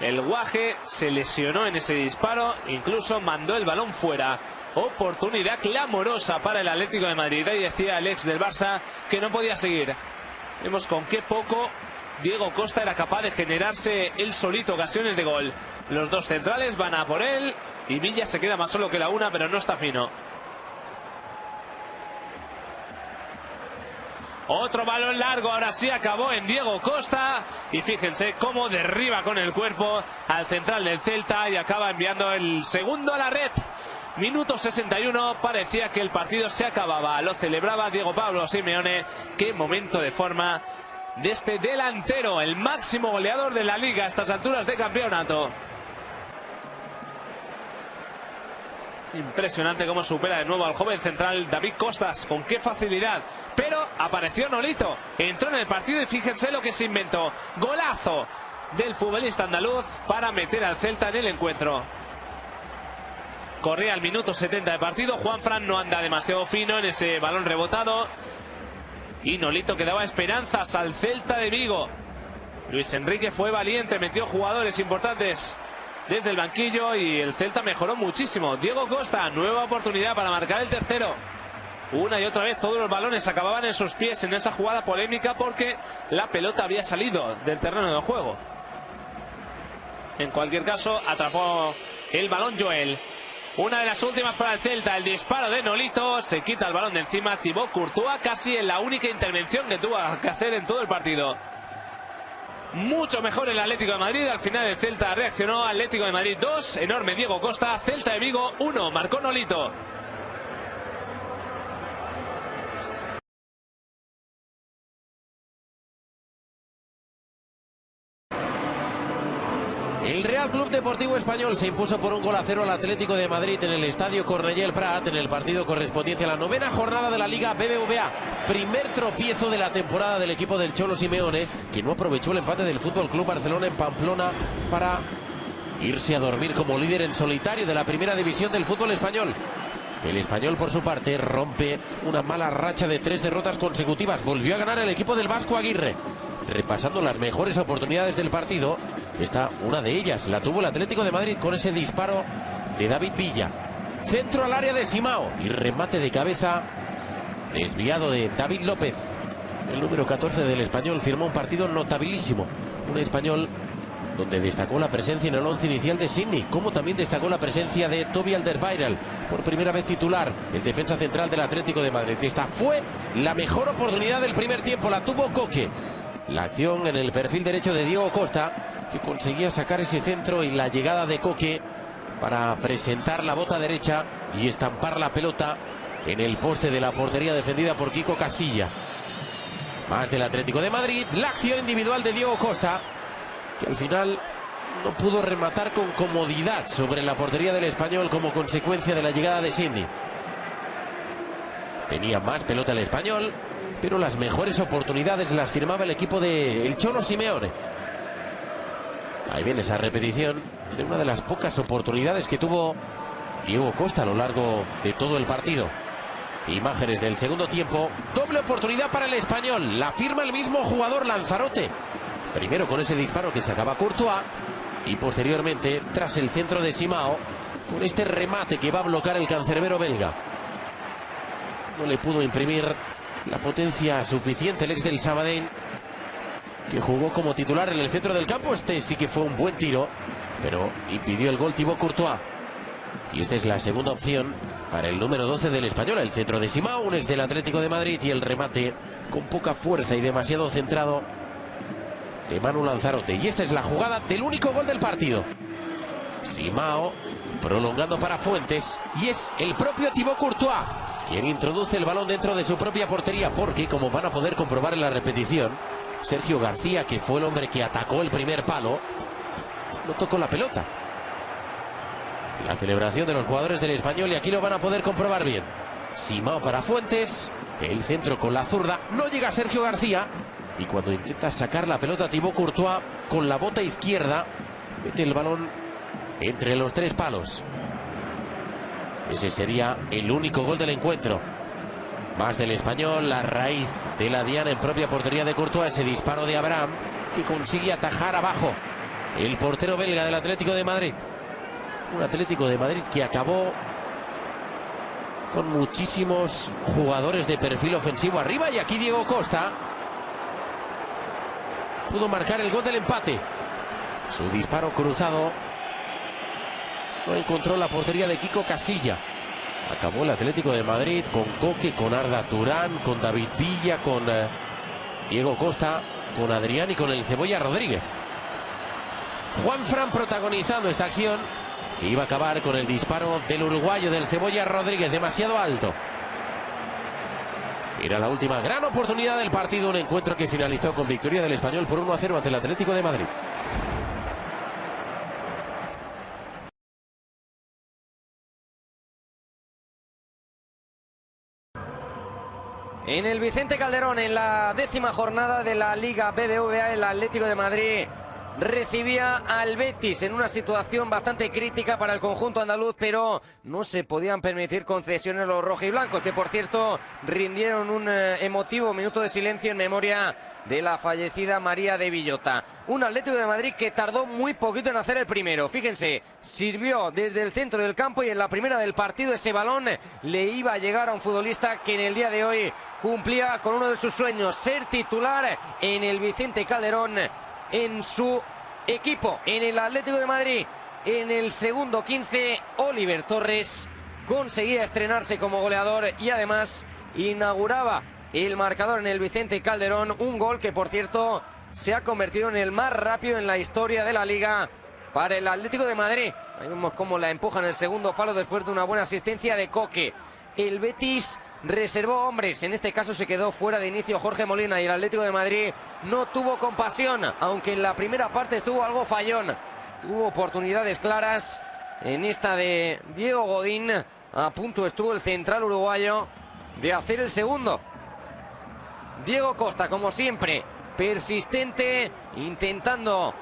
Speaker 4: el Guaje se lesionó en ese disparo, incluso mandó el balón fuera. Oportunidad clamorosa para el Atlético de Madrid. Ahí decía el ex del Barça que no podía seguir. Vemos con qué poco Diego Costa era capaz de generarse él solito ocasiones de gol. Los dos centrales van a por él y Villa se queda más solo que la una, pero no está fino. Otro balón largo, ahora sí acabó en Diego Costa. Y fíjense cómo derriba con el cuerpo al central del Celta y acaba enviando el segundo a la red. Minuto 61, parecía que el partido se acababa. Lo celebraba Diego Pablo Simeone. Qué momento de forma de este delantero, el máximo goleador de la liga a estas alturas de campeonato. Impresionante cómo supera de nuevo al joven central David Costas, con qué facilidad. Pero apareció Nolito, entró en el partido y fíjense lo que se inventó. Golazo del futbolista andaluz para meter al Celta en el encuentro. Corría al minuto 70 de partido. Juanfran no anda demasiado fino en ese balón rebotado. Y Nolito que daba esperanzas al Celta de Vigo. Luis Enrique fue valiente, metió jugadores importantes desde el banquillo y el Celta mejoró muchísimo. Diego Costa, nueva oportunidad para marcar el tercero. Una y otra vez todos los balones acababan en sus pies en esa jugada polémica porque la pelota había salido del terreno de juego. En cualquier caso, atrapó el balón Joel. Una de las últimas para el Celta, el disparo de Nolito, se quita el balón de encima Thibaut Courtois, casi en la única intervención que tuvo que hacer en todo el partido. Mucho mejor el Atlético de Madrid, al final el Celta reaccionó. Atlético de Madrid 2, enorme Diego Costa. Celta de Vigo 1, marcó Nolito.
Speaker 1: El Real Club Deportivo Español se impuso por 1-0 al Atlético de Madrid en el Estadio Cornellà El Prat en el partido correspondiente a la 9ª jornada de la Liga BBVA. Primer tropiezo de la temporada del equipo del Cholo Simeone, que no aprovechó el empate del Fútbol Club Barcelona en Pamplona para irse a dormir como líder en solitario de la primera división del fútbol español. El Español, por su parte, rompe una mala racha de 3 derrotas consecutivas. Volvió a ganar el equipo del Vasco Aguirre. Repasando las mejores oportunidades del partido, está una de ellas, la tuvo el Atlético de Madrid con ese disparo de David Villa. Centro al área de Simao y remate de cabeza desviado de David López. El número 14 del Español firmó un partido notabilísimo. Un Español donde destacó la presencia en el 11 inicial de Sidney, como también destacó la presencia de Toby Alderweireld, por primera vez titular, el defensa central del Atlético de Madrid. Esta fue la mejor oportunidad del primer tiempo, la tuvo Coque. La acción en el perfil derecho de Diego Costa, que conseguía sacar ese centro, y la llegada de Coque para presentar la bota derecha y estampar la pelota en el poste de la portería defendida por Kiko Casilla. Más del Atlético de Madrid, la acción individual de Diego Costa, que al final no pudo rematar con comodidad sobre la portería del Español como consecuencia de la llegada de Sidney. Tenía más pelota el Español, pero las mejores oportunidades las firmaba el equipo de el Cholo Simeone. Ahí viene esa repetición de una de las pocas oportunidades que tuvo Diego Costa a lo largo de todo el partido. Imágenes del segundo tiempo. Doble oportunidad para el Español. La firma el mismo jugador, Lanzarote. Primero con ese disparo que sacaba Courtois y posteriormente tras el centro de Simao con este remate que va a bloquear el cancerbero belga. No le pudo imprimir la potencia suficiente el ex del Sabadell, que jugó como titular en el centro del campo. Este sí que fue un buen tiro, pero impidió el gol Thibaut Courtois. Y esta es la segunda opción para el número 12 del Español, el centro de Simao, un ex del Atlético de Madrid, y el remate con poca fuerza y demasiado centrado de Manu Lanzarote. Y esta es la jugada del único gol del partido. Simao prolongando para Fuentes, y es el propio Thibaut Courtois quien introduce el balón dentro de su propia portería, porque, como van a poder comprobar en la repetición, Sergio García, que fue el hombre que atacó el primer palo, no tocó la pelota. La celebración de los jugadores del Español, y aquí lo van a poder comprobar bien. Simao para Fuentes, el centro con la zurda, no llega Sergio García, y cuando intenta sacar la pelota Thibaut Courtois con la bota izquierda, mete el balón entre los tres palos. Ese sería el único gol del encuentro. Más del Español, la raíz de la diana en propia portería de Courtois, ese disparo de Abraham que consigue atajar abajo el portero belga del Atlético de Madrid. Un Atlético de Madrid que acabó con muchísimos jugadores de perfil ofensivo arriba, y aquí Diego Costa pudo marcar el gol del empate. Su disparo cruzado no encontró la portería de Kiko Casilla. Acabó el Atlético de Madrid con Coque, con Arda Turán, con David Villa, con Diego Costa, con Adrián y con el Cebolla Rodríguez. Juanfran protagonizando esta acción, que iba a acabar con el disparo del uruguayo, del Cebolla Rodríguez, demasiado alto. Era la última gran oportunidad del partido, un encuentro que finalizó con victoria del Español por 1-0 ante el Atlético de Madrid.
Speaker 3: En el Vicente Calderón, en la 10ª jornada de la Liga BBVA, el Atlético de Madrid recibía al Betis en una situación bastante crítica para el conjunto andaluz, pero no se podían permitir concesiones los rojiblancos, que por cierto rindieron un emotivo minuto de silencio en memoria de la fallecida María de Villota. Un Atlético de Madrid que tardó muy poquito en hacer el primero. Fíjense, sirvió desde el centro del campo, y en la primera del partido ese balón le iba a llegar a un futbolista que en el día de hoy cumplía con uno de sus sueños: ser titular en el Vicente Calderón, en su equipo, en el Atlético de Madrid. En el segundo 15, Oliver Torres conseguía estrenarse como goleador y además inauguraba el marcador en el Vicente Calderón. Un gol que, por cierto, se ha convertido en el más rápido en la historia de la Liga para el Atlético de Madrid. Ahí vemos cómo la empuja en el segundo palo después de una buena asistencia de Coque. El Betis reservó hombres, en este caso se quedó fuera de inicio Jorge Molina, y el Atlético de Madrid no tuvo compasión, aunque en la primera parte estuvo algo fallón. Tuvo oportunidades claras, en esta de Diego Godín, a punto estuvo el central uruguayo de hacer el segundo. Diego Costa, como siempre, persistente, intentando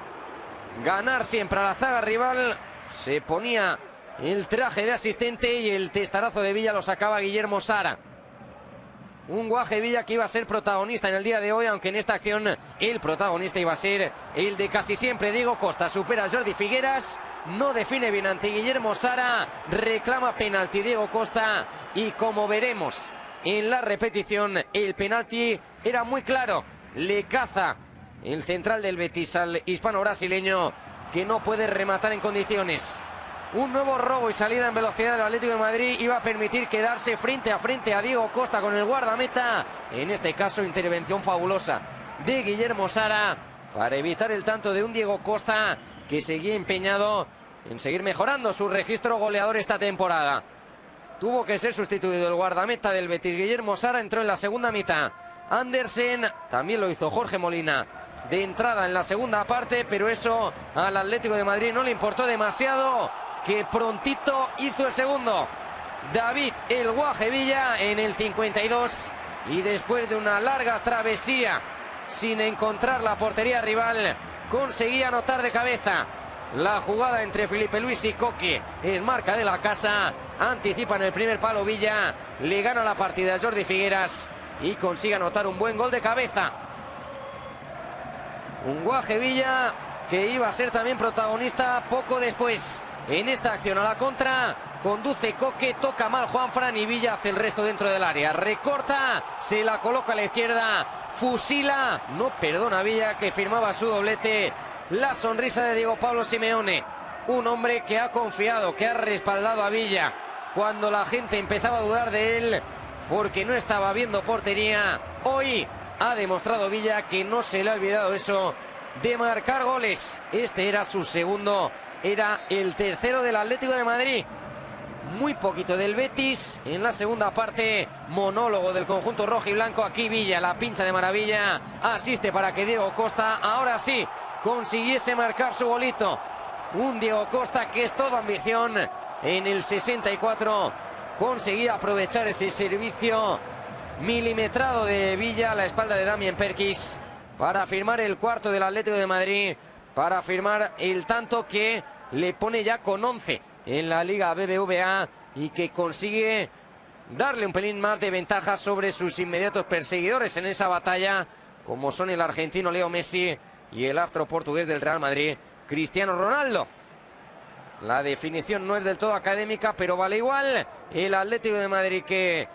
Speaker 3: ganar siempre a la zaga rival. Se ponía el traje de asistente y el testarazo de Villa lo sacaba Guillermo Sara. Un Guaje Villa que iba a ser protagonista en el día de hoy, aunque en esta acción el protagonista iba a ser el de casi siempre, Diego Costa. Supera a Jordi Figueras, no define bien ante Guillermo Sara, reclama penalti Diego Costa, y como veremos en la repetición, el penalti era muy claro. Le caza el central del Betis al hispano-brasileño, que no puede rematar en condiciones. Un nuevo robo y salida en velocidad del Atlético de Madrid iba a permitir quedarse frente a Diego Costa con el guardameta. En este caso, intervención fabulosa de Guillermo Sara para evitar el tanto de un Diego Costa que seguía empeñado en seguir mejorando su registro goleador esta temporada. Tuvo que ser sustituido el guardameta del Betis, Guillermo Sara, entró en la segunda mitad. Andersen, también lo hizo Jorge Molina de entrada en la segunda parte, pero eso al Atlético de Madrid no le importó demasiado, que prontito hizo el segundo. David el Guaje Villa en el 52, y después de una larga travesía sin encontrar la portería rival, conseguía anotar de cabeza. La jugada entre Felipe Luis y Coque es marca de la casa. Anticipa en el primer palo Villa, le gana la partida a Jordi Figueras y consigue anotar un buen gol de cabeza. Un Guaje Villa que iba a ser también protagonista poco después. En esta acción a la contra, conduce Coque, toca mal Juanfran y Villa hace el resto dentro del área. Recorta, se la coloca a la izquierda, fusila, no perdona Villa, que firmaba su doblete. La sonrisa de Diego Pablo Simeone. un hombre que ha confiado, que ha respaldado a Villa cuando la gente empezaba a dudar de él porque no estaba viendo portería. Hoy ha demostrado Villa que no se le ha olvidado eso de marcar goles. Este era su segundo, era el tercero del Atlético de Madrid. Muy poquito del Betis. En la segunda parte, monólogo del conjunto rojo y blanco. Aquí Villa, la pincha de maravilla, asiste para que Diego Costa ahora sí consiguiese marcar su golito. Un Diego Costa que es toda ambición. En el 64 conseguía aprovechar ese servicio milimetrado de Villa a la espalda de Damien Perkis para firmar el cuarto del Atlético de Madrid, para firmar el tanto que le pone ya con 11 en la Liga BBVA y que consigue darle un pelín más de ventaja sobre sus inmediatos perseguidores en esa batalla, como son el argentino Leo Messi y el astro portugués del Real Madrid, Cristiano Ronaldo. La definición no es del todo académica, pero vale igual. El Atlético de Madrid que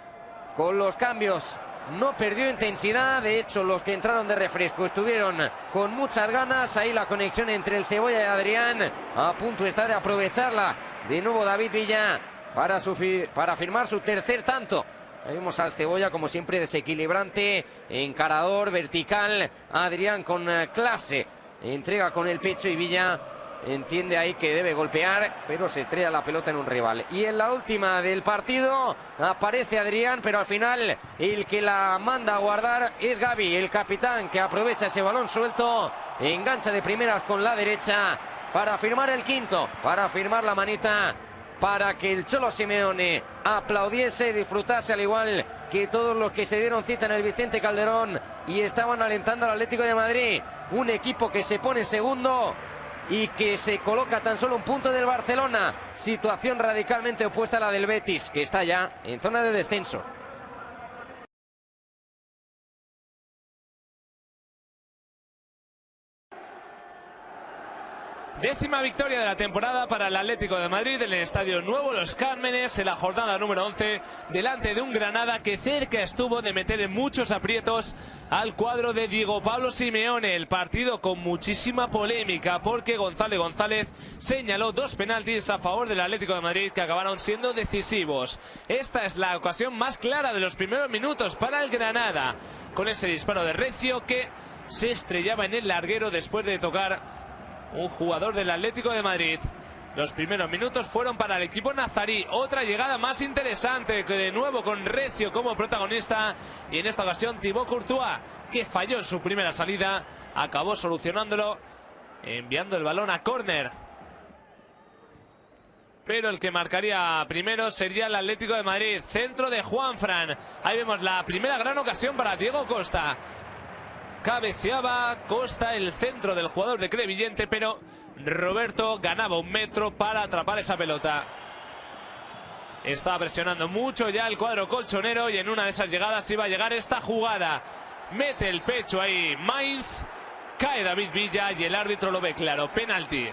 Speaker 3: con los cambios no perdió intensidad. De hecho, los que entraron de refresco estuvieron con muchas ganas. Ahí la conexión entre el Cebolla y Adrián. A punto está de aprovecharla de nuevo David Villa para firmar su tercer tanto. Ahí vemos al Cebolla como siempre desequilibrante, encarador, vertical. Adrián con clase entrega con el pecho y Villa entiende ahí que debe golpear, pero se estrella la pelota en un rival. Y en la última del partido aparece Adrián, pero al final el que la manda a guardar es Gavi, el capitán, que aprovecha ese balón suelto, engancha de primeras con la derecha para firmar el quinto, para firmar la manita, para que el Cholo Simeone aplaudiese y disfrutase al igual que todos los que se dieron cita en el Vicente Calderón y estaban alentando al Atlético de Madrid. Un equipo que se pone segundo y que se coloca tan solo un punto del Barcelona. Situación radicalmente opuesta a la del Betis, que está ya en zona de descenso.
Speaker 4: Décima victoria de la temporada para el Atlético de Madrid en el Estadio Nuevo Los Cármenes en la jornada número 11, delante de un Granada que cerca estuvo de meter en muchos aprietos al cuadro de Diego Pablo Simeone. El partido con muchísima polémica porque González señaló 2 penaltis a favor del Atlético de Madrid que acabaron siendo decisivos. Esta es la ocasión más clara de los primeros minutos para el Granada, con ese disparo de Recio que se estrellaba en el larguero después de tocar un jugador del Atlético de Madrid. Los primeros minutos fueron para el equipo nazarí. Otra llegada más interesante, que de nuevo con Recio como protagonista, y en esta ocasión Thibaut Courtois, que falló en su primera salida, acabó solucionándolo enviando el balón a córner. Pero el que marcaría primero sería el Atlético de Madrid. Centro de Juanfran. Ahí vemos la primera gran ocasión para Diego Costa. Cabeceaba Costa, el centro del jugador de Crevillente, pero Roberto ganaba 1 metro para atrapar esa pelota. Estaba presionando mucho ya el cuadro colchonero y en una de esas llegadas iba a llegar esta jugada. Mete el pecho ahí Mainz, cae David Villa y el árbitro lo ve claro, penalti.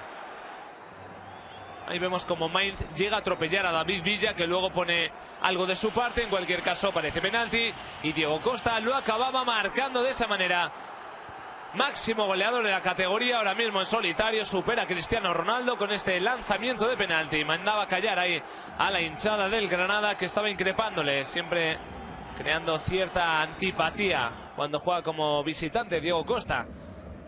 Speaker 4: Ahí vemos como Mainz llega a atropellar a David Villa, que luego pone algo de su parte. En cualquier caso parece penalti y Diego Costa lo acababa marcando de esa manera. Máximo goleador de la categoría ahora mismo en solitario, supera a Cristiano Ronaldo con este lanzamiento de penalti. Mandaba callar ahí a la hinchada del Granada, que estaba increpándole, siempre creando cierta antipatía cuando juega como visitante Diego Costa,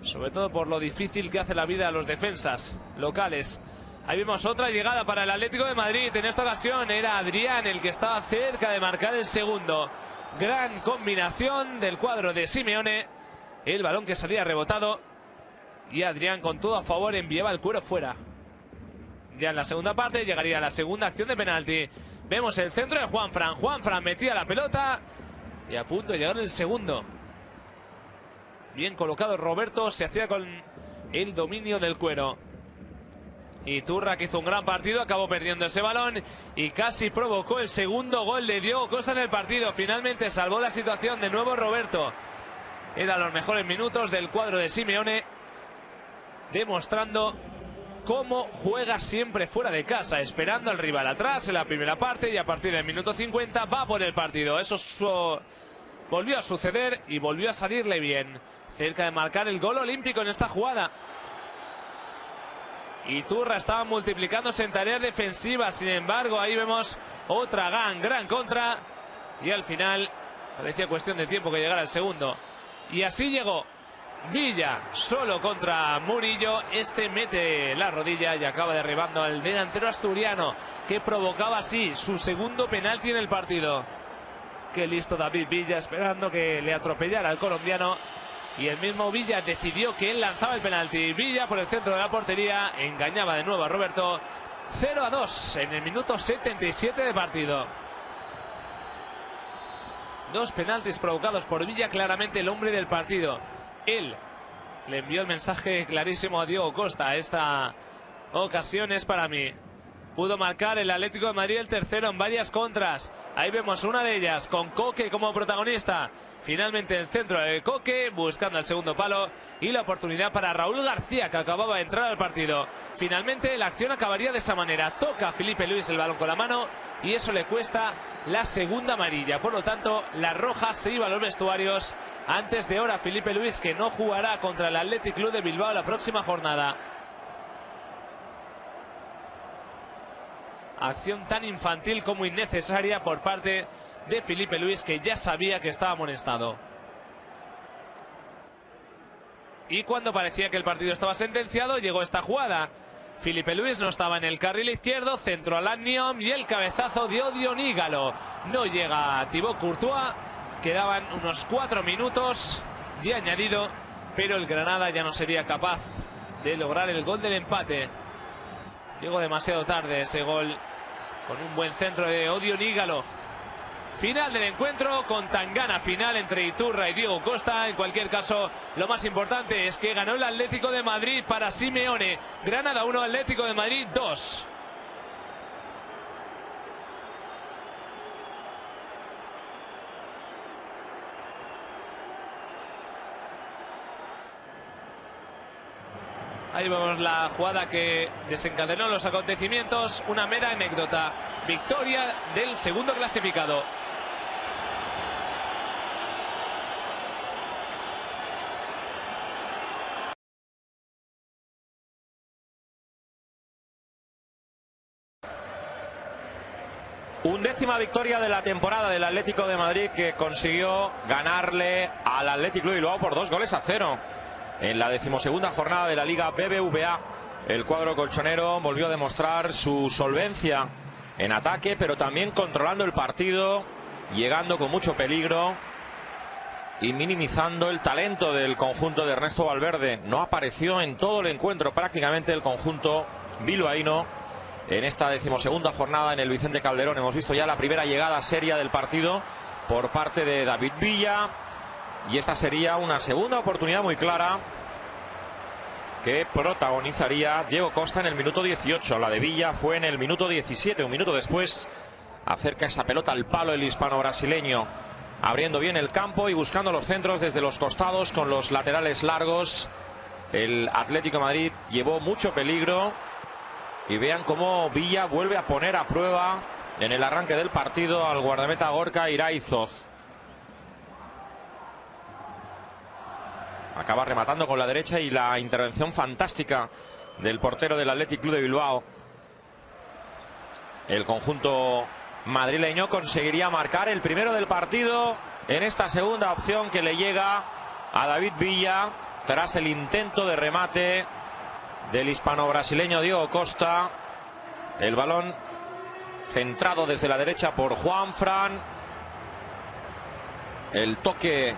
Speaker 4: sobre todo por lo difícil que hace la vida a los defensas locales. Ahí vemos otra llegada para el Atlético de Madrid. En esta ocasión era Adrián el que estaba cerca de marcar el segundo. Gran combinación del cuadro de Simeone. El balón que salía rebotado y Adrián con todo a favor enviaba el cuero fuera. Ya en la segunda parte llegaría la segunda acción de penalti. Vemos el centro de Juanfran. Juanfran metía la pelota y a punto de llegar el segundo. Bien colocado Roberto, se hacía con el dominio del cuero. Y Turra, que hizo un gran partido, acabó perdiendo ese balón y casi provocó el segundo gol de Diego Costa en el partido. Finalmente salvó la situación de nuevo Roberto. Eran los mejores minutos del cuadro de Simeone, demostrando cómo juega siempre fuera de casa, esperando al rival atrás en la primera parte, y a partir del minuto 50 va por el partido. Eso volvió a suceder y volvió a salirle bien. Cerca de marcar el gol olímpico en esta jugada. Iturra estaba multiplicándose en tareas defensivas. Sin embargo, ahí vemos otra gran contra. Y al final parecía cuestión de tiempo que llegara el segundo. Y así llegó Villa solo contra Murillo. Este mete la rodilla y acaba derribando al delantero asturiano, que provocaba así su segundo penalti en el partido. Qué listo David Villa, esperando que le atropellara al colombiano. Y el mismo Villa decidió que él lanzaba el penalti. Villa por el centro de la portería engañaba de nuevo a Roberto. 0-2 en el minuto 77 de partido. Dos penaltis provocados por Villa, claramente el hombre del partido. Él le envió el mensaje clarísimo a Diego Costa: esta ocasión es para mí. Pudo marcar el Atlético de Madrid el tercero en varias contras. Ahí vemos una de ellas con Coque como protagonista. Finalmente el centro de Coque buscando el segundo palo y la oportunidad para Raúl García, que acababa de entrar al partido. Finalmente la acción acabaría de esa manera. Toca a Filipe Luis el balón con la mano y eso le cuesta la segunda amarilla. Por lo tanto, la roja se iba a los vestuarios antes de hora. Filipe Luis, que no jugará contra el Athletic Club de Bilbao la próxima jornada. Acción tan infantil como innecesaria por parte de Filipe Luis, que ya sabía que estaba amonestado. Y cuando parecía que el partido estaba sentenciado, llegó esta jugada. Filipe Luis no estaba en el carril izquierdo, centro a Lannion y el cabezazo de Odion Ígalo. No llega a Thibaut Courtois. Quedaban unos 4 minutos de añadido, pero el Granada ya no sería capaz de lograr el gol del empate. Llegó demasiado tarde ese gol con un buen centro de Odion Ígalo. Final del encuentro con tangana final entre Iturra y Diego Costa. En cualquier caso, lo más importante es que ganó el Atlético de Madrid para Simeone. Granada 1, Atlético de Madrid 2. Ahí vemos la jugada que desencadenó los acontecimientos. Una mera anécdota. Victoria del segundo clasificado.
Speaker 5: Undécima victoria de la temporada del Atlético de Madrid, que consiguió ganarle al Athletic Club de Bilbao por 2-0 en la 12ª jornada de la Liga BBVA. El cuadro colchonero volvió a demostrar su solvencia en ataque, pero también controlando el partido, llegando con mucho peligro y minimizando el talento del conjunto de Ernesto Valverde. No apareció en todo el encuentro prácticamente el conjunto bilbaíno. En esta 12ª jornada en el Vicente Calderón hemos visto ya la primera llegada seria del partido por parte de David Villa, y esta sería una segunda oportunidad muy clara que protagonizaría Diego Costa en el minuto 18. La de Villa fue en el minuto 17, un minuto después. Acerca esa pelota al palo el hispano-brasileño, abriendo bien el campo y buscando los centros desde los costados con los laterales largos. El Atlético de Madrid llevó mucho peligro. Y vean cómo Villa vuelve a poner a prueba en el arranque del partido al guardameta Gorka Iraizoz. Acaba rematando con la derecha y la intervención fantástica del portero del Athletic Club de Bilbao. El conjunto madrileño conseguiría marcar el primero del partido en esta segunda opción que le llega a David Villa tras el intento de remate del hispano-brasileño Diego Costa. El balón centrado desde la derecha por Juanfran. El toque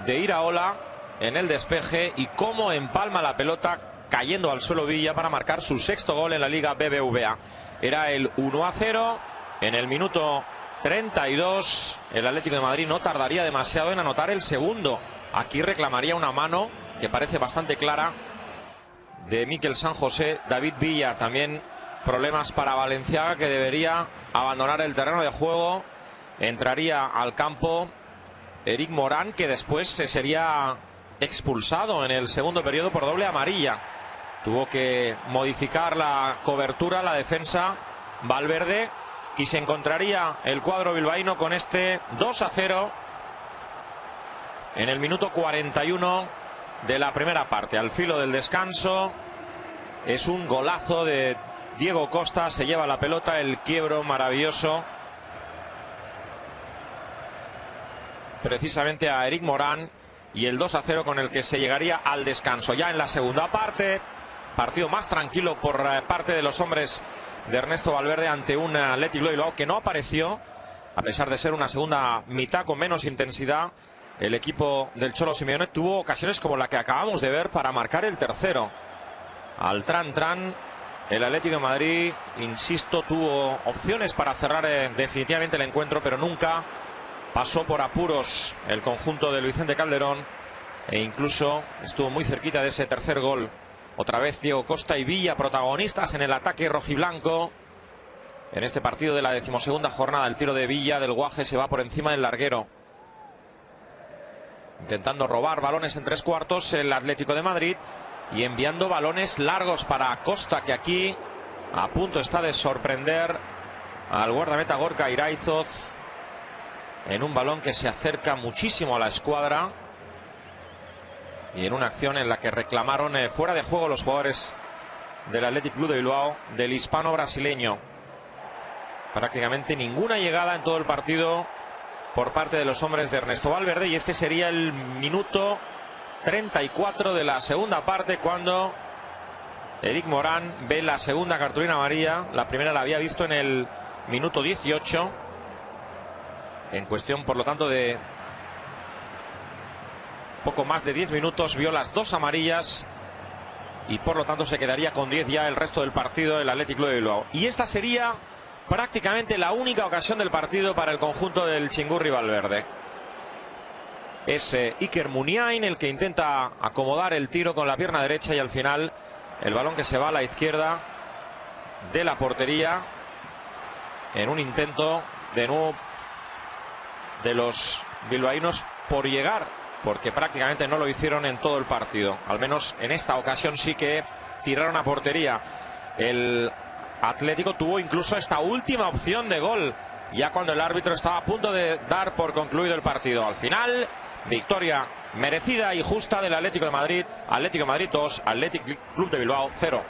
Speaker 5: de Iraola en el despeje y cómo empalma la pelota cayendo al suelo Villa para marcar su sexto gol en la Liga BBVA. Era el 1-0 en el minuto 32. El Atlético de Madrid no tardaría demasiado en anotar el segundo. Aquí reclamaría una mano que parece bastante clara de Mikel San José. David Villa, también problemas para Valenciaga, que debería abandonar el terreno de juego. Entraría al campo Eric Morán, que después se sería expulsado en el segundo periodo por doble amarilla. Tuvo que modificar la cobertura, la defensa Valverde, y se encontraría el cuadro bilbaíno con este 2-0 en el minuto 41 de la primera parte. Al filo del descanso es un golazo de Diego Costa, se lleva la pelota, el quiebro maravilloso precisamente a Eric Morán, y el 2-0 con el que se llegaría al descanso. Ya en la segunda parte, partido más tranquilo por parte de los hombres de Ernesto Valverde ante un Athletic Bilbao que no apareció, a pesar de ser una segunda mitad con menos intensidad. El equipo del Cholo Simeone tuvo ocasiones como la que acabamos de ver para marcar el tercero. Al tran, el Atlético de Madrid, insisto, tuvo opciones para cerrar definitivamente el encuentro, pero nunca pasó por apuros el conjunto de Luis Vicente Calderón, e incluso estuvo muy cerquita de ese tercer gol. Otra vez Diego Costa y Villa protagonistas en el ataque rojiblanco en este partido de la 12ª jornada. El tiro de Villa del Guaje se va por encima del larguero, intentando robar balones en tres cuartos el Atlético de Madrid y enviando balones largos para Costa, que aquí a punto está de sorprender al guardameta Gorka Iraizoz en un balón que se acerca muchísimo a la escuadra y en una acción en la que reclamaron fuera de juego los jugadores del Athletic Club de Bilbao del hispano brasileño. Prácticamente ninguna llegada en todo el partido por parte de los hombres de Ernesto Valverde, y este sería el minuto 34 de la segunda parte, cuando Eric Morán ve la segunda cartulina amarilla. La primera la había visto en el minuto 18. En cuestión, por lo tanto, de poco más de 10 minutos vio las dos amarillas y por lo tanto se quedaría con 10 ya el resto del partido el Athletic Club de Bilbao. Y esta sería prácticamente la única ocasión del partido para el conjunto del Chingurri Valverde. Es Iker Muniain el que intenta acomodar el tiro con la pierna derecha, y al final el balón que se va a la izquierda de la portería en un intento de nuevo de los bilbaínos por llegar, porque prácticamente no lo hicieron en todo el partido. Al menos en esta ocasión sí que tiraron a portería. El Atlético tuvo incluso esta última opción de gol, ya cuando el árbitro estaba a punto de dar por concluido el partido. Al final, victoria merecida y justa del Atlético de Madrid. Atlético de Madrid 2, Athletic Club de Bilbao 0.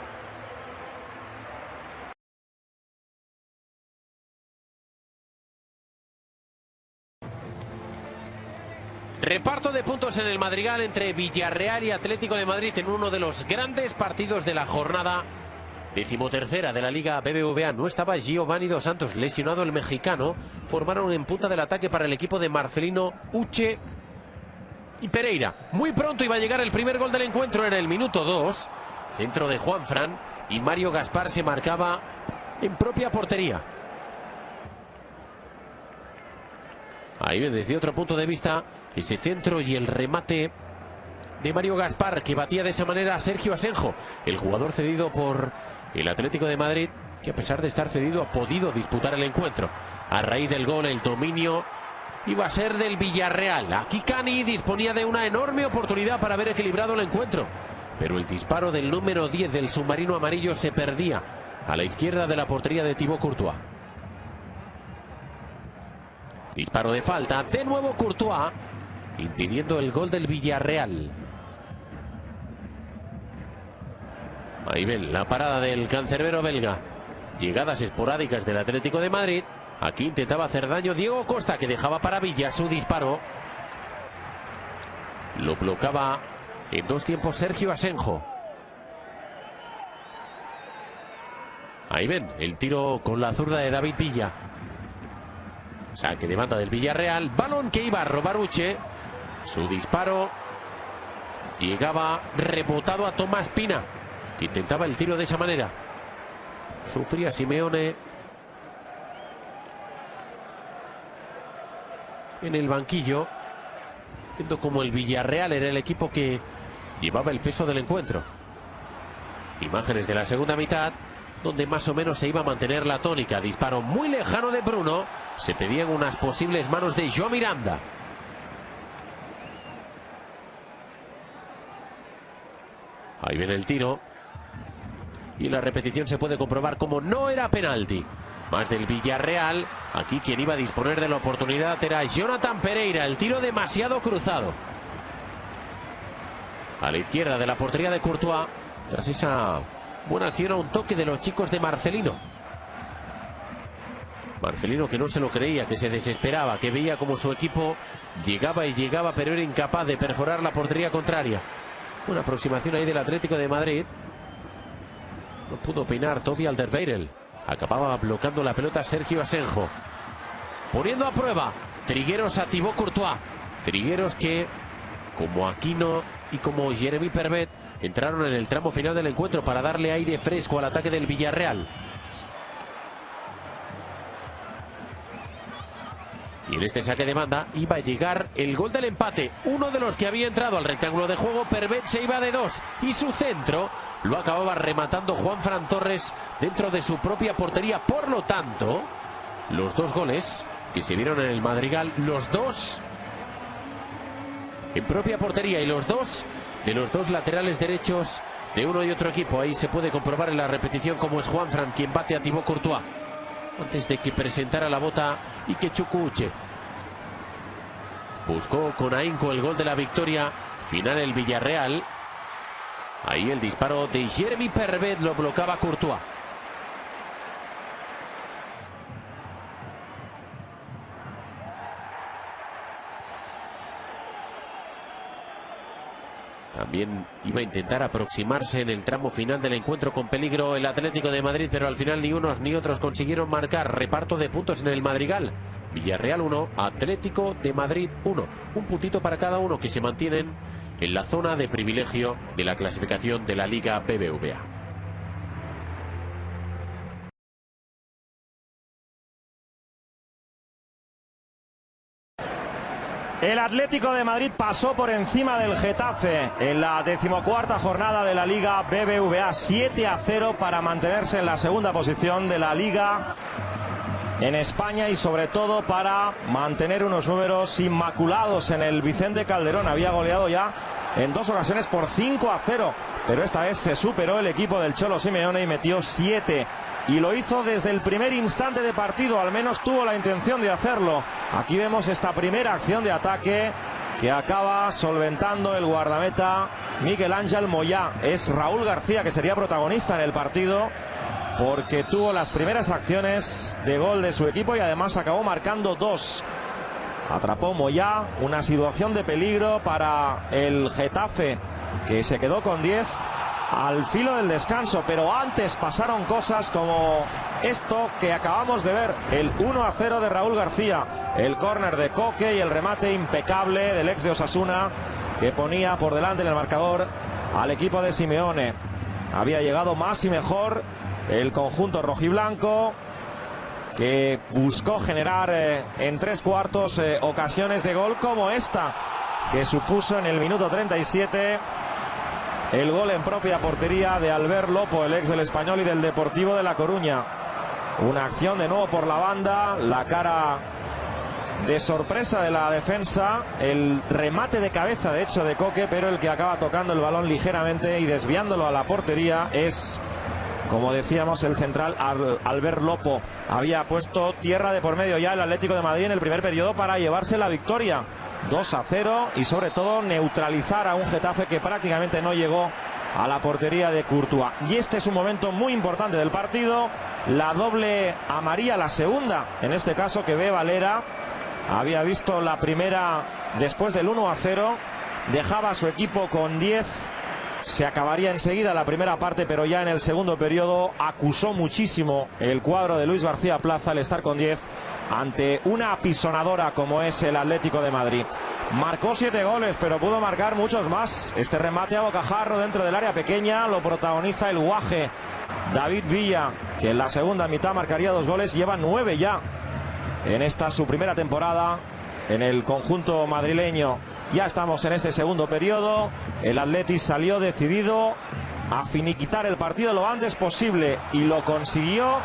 Speaker 1: Reparto de puntos en el Madrigal entre Villarreal y Atlético de Madrid en uno de los grandes partidos de la jornada 13ª de la Liga BBVA. No estaba Giovanni Dos Santos, lesionado el mexicano. Formaron en punta del ataque para el equipo de Marcelino Uche y Pereira. Muy pronto iba a llegar el primer gol del encuentro en el minuto 2. Centro de Juanfran, y Mario Gaspar se marcaba en propia portería. Ahí ven desde otro punto de vista ese centro y el remate de Mario Gaspar, que batía de esa manera a Sergio Asenjo, el jugador cedido por el Atlético de Madrid, que a pesar de estar cedido ha podido disputar el encuentro. A raíz del gol, el dominio iba a ser del Villarreal. Aquí Cani disponía de una enorme oportunidad para haber equilibrado el encuentro, pero el disparo del número 10 del submarino amarillo se perdía a la izquierda de la portería de Thibaut Courtois. Disparo de falta, de nuevo Courtois, impidiendo el gol del Villarreal. Ahí ven la parada del cancerbero belga. Llegadas esporádicas del Atlético de Madrid. Aquí intentaba hacer daño Diego Costa, que dejaba para Villa su disparo. Lo bloqueaba en dos tiempos Sergio Asenjo. Ahí ven el tiro con la zurda de David Villa. Saque de banda del Villarreal. Balón que iba a robar Uche. Su disparo llegaba rebotado a Tomás Pina, que intentaba el tiro de esa manera. Sufría Simeone en el banquillo, viendo como el Villarreal era el equipo que llevaba el peso del encuentro. Imágenes de la segunda mitad, donde más o menos se iba a mantener la tónica. Disparo muy lejano de Bruno. Se pedían unas posibles manos de Joao Miranda. Ahí viene el tiro. Y la repetición se puede comprobar como no era penalti. Más del Villarreal. Aquí quien iba a disponer de la oportunidad era Jonathan Pereira. El tiro demasiado cruzado. a la izquierda de la portería de Courtois, tras esa buena acción a un toque de los chicos de Marcelino. Marcelino, que no se lo creía, que se desesperaba, que veía como su equipo llegaba y llegaba, pero era incapaz de perforar la portería contraria. Una aproximación ahí del Atlético de Madrid. No pudo peinar Toby Alderweireld. Acababa bloqueando la pelota Sergio Asenjo. Poniendo a prueba Trigueros a Thibaut Courtois. Trigueros que, como Aquino y como Jeremy Pervet, entraron en el tramo final del encuentro para darle aire fresco al ataque del Villarreal. Y en este saque de banda iba a llegar el gol del empate. Uno de los que había entrado al rectángulo de juego. Pervet se iba de dos y su centro lo acababa rematando Juanfran Torres dentro de su propia portería. Por lo tanto, los dos goles que se vieron en el Madrigal, los dos en propia portería y los dos de los dos laterales derechos de uno y otro equipo. Ahí se puede comprobar en la repetición cómo es Juanfran quien bate a Thibaut Courtois antes de que presentara la bota y que Chukwueze. Buscó con ahínco el gol de la victoria final el Villarreal. Ahí el disparo de Jeremy Pervet lo bloqueaba Courtois. También iba a intentar aproximarse en el tramo final del encuentro con peligro el Atlético de Madrid, pero al final ni unos ni otros consiguieron marcar. Reparto de puntos en el Madrigal. Villarreal 1, Atlético de Madrid 1. Un puntito para cada uno, que se mantienen en la zona de privilegio de la clasificación de la Liga BBVA.
Speaker 6: El Atlético de Madrid pasó por encima del Getafe en la 14ª jornada de la Liga BBVA. 7-0 para mantenerse en la segunda posición de la Liga en España y sobre todo para mantener unos números inmaculados en el Vicente Calderón. Había goleado ya en dos ocasiones por 5-0, pero esta vez se superó el equipo del Cholo Simeone y metió 7. Y lo hizo desde el primer instante de partido, al menos tuvo la intención de hacerlo. Aquí vemos esta primera acción de ataque que acaba solventando el guardameta Miguel Ángel Moyá. Es Raúl García que sería protagonista en el partido porque tuvo las primeras acciones de gol de su equipo y además acabó marcando 2. Atrapó Moyá, una situación de peligro para el Getafe que se quedó con 10 al filo del descanso, pero antes pasaron cosas como esto que acabamos de ver, el 1-0 de Raúl García, el córner de Koke y el remate impecable del ex de Osasuna que ponía por delante en el marcador al equipo de Simeone. Había llegado más y mejor el conjunto rojiblanco que buscó generar en tres cuartos ocasiones de gol como esta que supuso en el minuto 37 el gol en propia portería de Albert Lopo, el ex del Español y del Deportivo de La Coruña. Una acción de nuevo por la banda, la cara de sorpresa de la defensa, el remate de cabeza de hecho de Koke, pero el que acaba tocando el balón ligeramente y desviándolo a la portería es, como decíamos, el central Albert Lopo. Había puesto tierra de por medio ya el Atlético de Madrid en el primer periodo para llevarse la victoria. 2-0 y sobre todo neutralizar a un Getafe que prácticamente no llegó a la portería de Courtois. Y este es un momento muy importante del partido, la doble amarilla, la segunda en este caso que ve Valera. Había visto la primera después del 1-0, dejaba a su equipo con 10, se acabaría enseguida la primera parte, pero ya en el segundo periodo acusó muchísimo el cuadro de Luis García Plaza el estar con 10 ante una apisonadora como es el Atlético de Madrid. Marcó 7 goles, pero pudo marcar muchos más. Este remate a bocajarro dentro del área pequeña lo protagoniza el guaje David Villa, que en la segunda mitad marcaría 2 goles. Lleva 9 ya en esta su primera temporada en el conjunto madrileño. Ya estamos en este segundo periodo. El Atleti salió decidido a finiquitar el partido lo antes posible y lo consiguió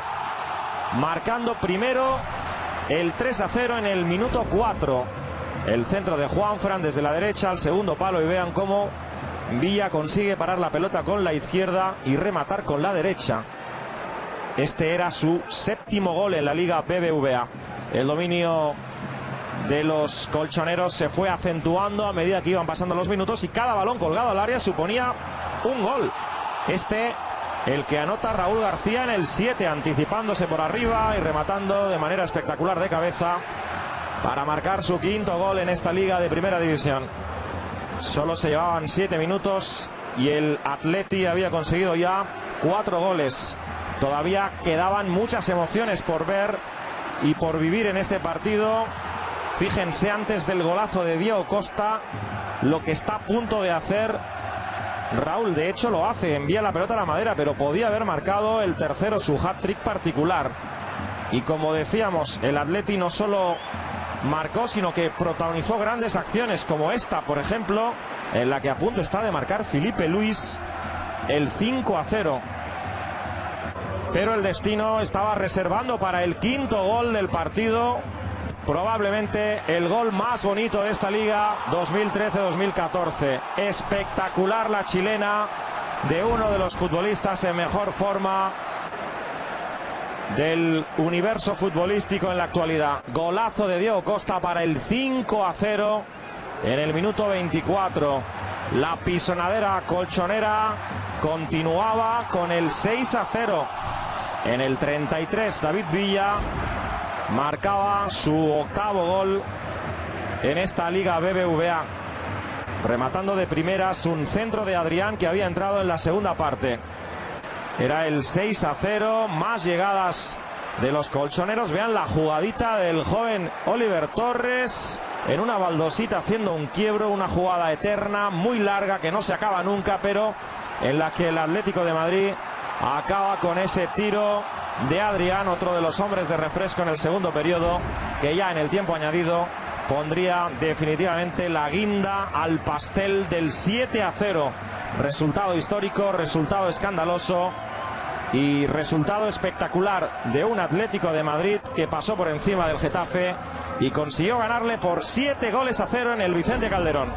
Speaker 6: marcando primero el 3-0 en el minuto 4. El centro de Juanfran desde la derecha al segundo palo y vean cómo Villa consigue parar la pelota con la izquierda y rematar con la derecha. Este era su 7º gol en la Liga BBVA. El dominio de los colchoneros se fue acentuando a medida que iban pasando los minutos y cada balón colgado al área suponía un gol. El que anota Raúl García en el 7, anticipándose por arriba y rematando de manera espectacular de cabeza para marcar su quinto gol en esta liga de primera división. Solo se llevaban 7 minutos y el Atleti había conseguido ya 4 goles. Todavía quedaban muchas emociones por ver y por vivir en este partido. Fíjense, antes del golazo de Diego Costa, lo que está a punto de hacer Raúl. De hecho lo hace, envía la pelota a la madera, pero podía haber marcado el tercero, su hat-trick particular. Y como decíamos, el Atleti no solo marcó, sino que protagonizó grandes acciones como esta, por ejemplo, en la que a punto está de marcar Filipe Luis el 5-0. Pero el destino estaba reservando para el quinto gol del partido, probablemente el gol más bonito de esta liga 2013-2014. Espectacular la chilena de uno de los futbolistas en mejor forma del universo futbolístico en la actualidad. Golazo de Diego Costa para el 5-0 en el minuto 24. La pisonadera colchonera continuaba con el 6-0. En el 33 David Villa marcaba su octavo gol en esta Liga BBVA, rematando de primeras un centro de Adrián que había entrado en la segunda parte. Era el 6-0, más llegadas de los colchoneros. Vean la jugadita del joven Oliver Torres en una baldosita haciendo un quiebro, una jugada eterna, muy larga, que no se acaba nunca, pero en la que el Atlético de Madrid acaba con ese tiro de Adrián, otro de los hombres de refresco en el segundo periodo, que ya en el tiempo añadido pondría definitivamente la guinda al pastel del 7-0. Resultado histórico, resultado escandaloso y resultado espectacular de un Atlético de Madrid que pasó por encima del Getafe y consiguió ganarle por 7-0 en el Vicente Calderón.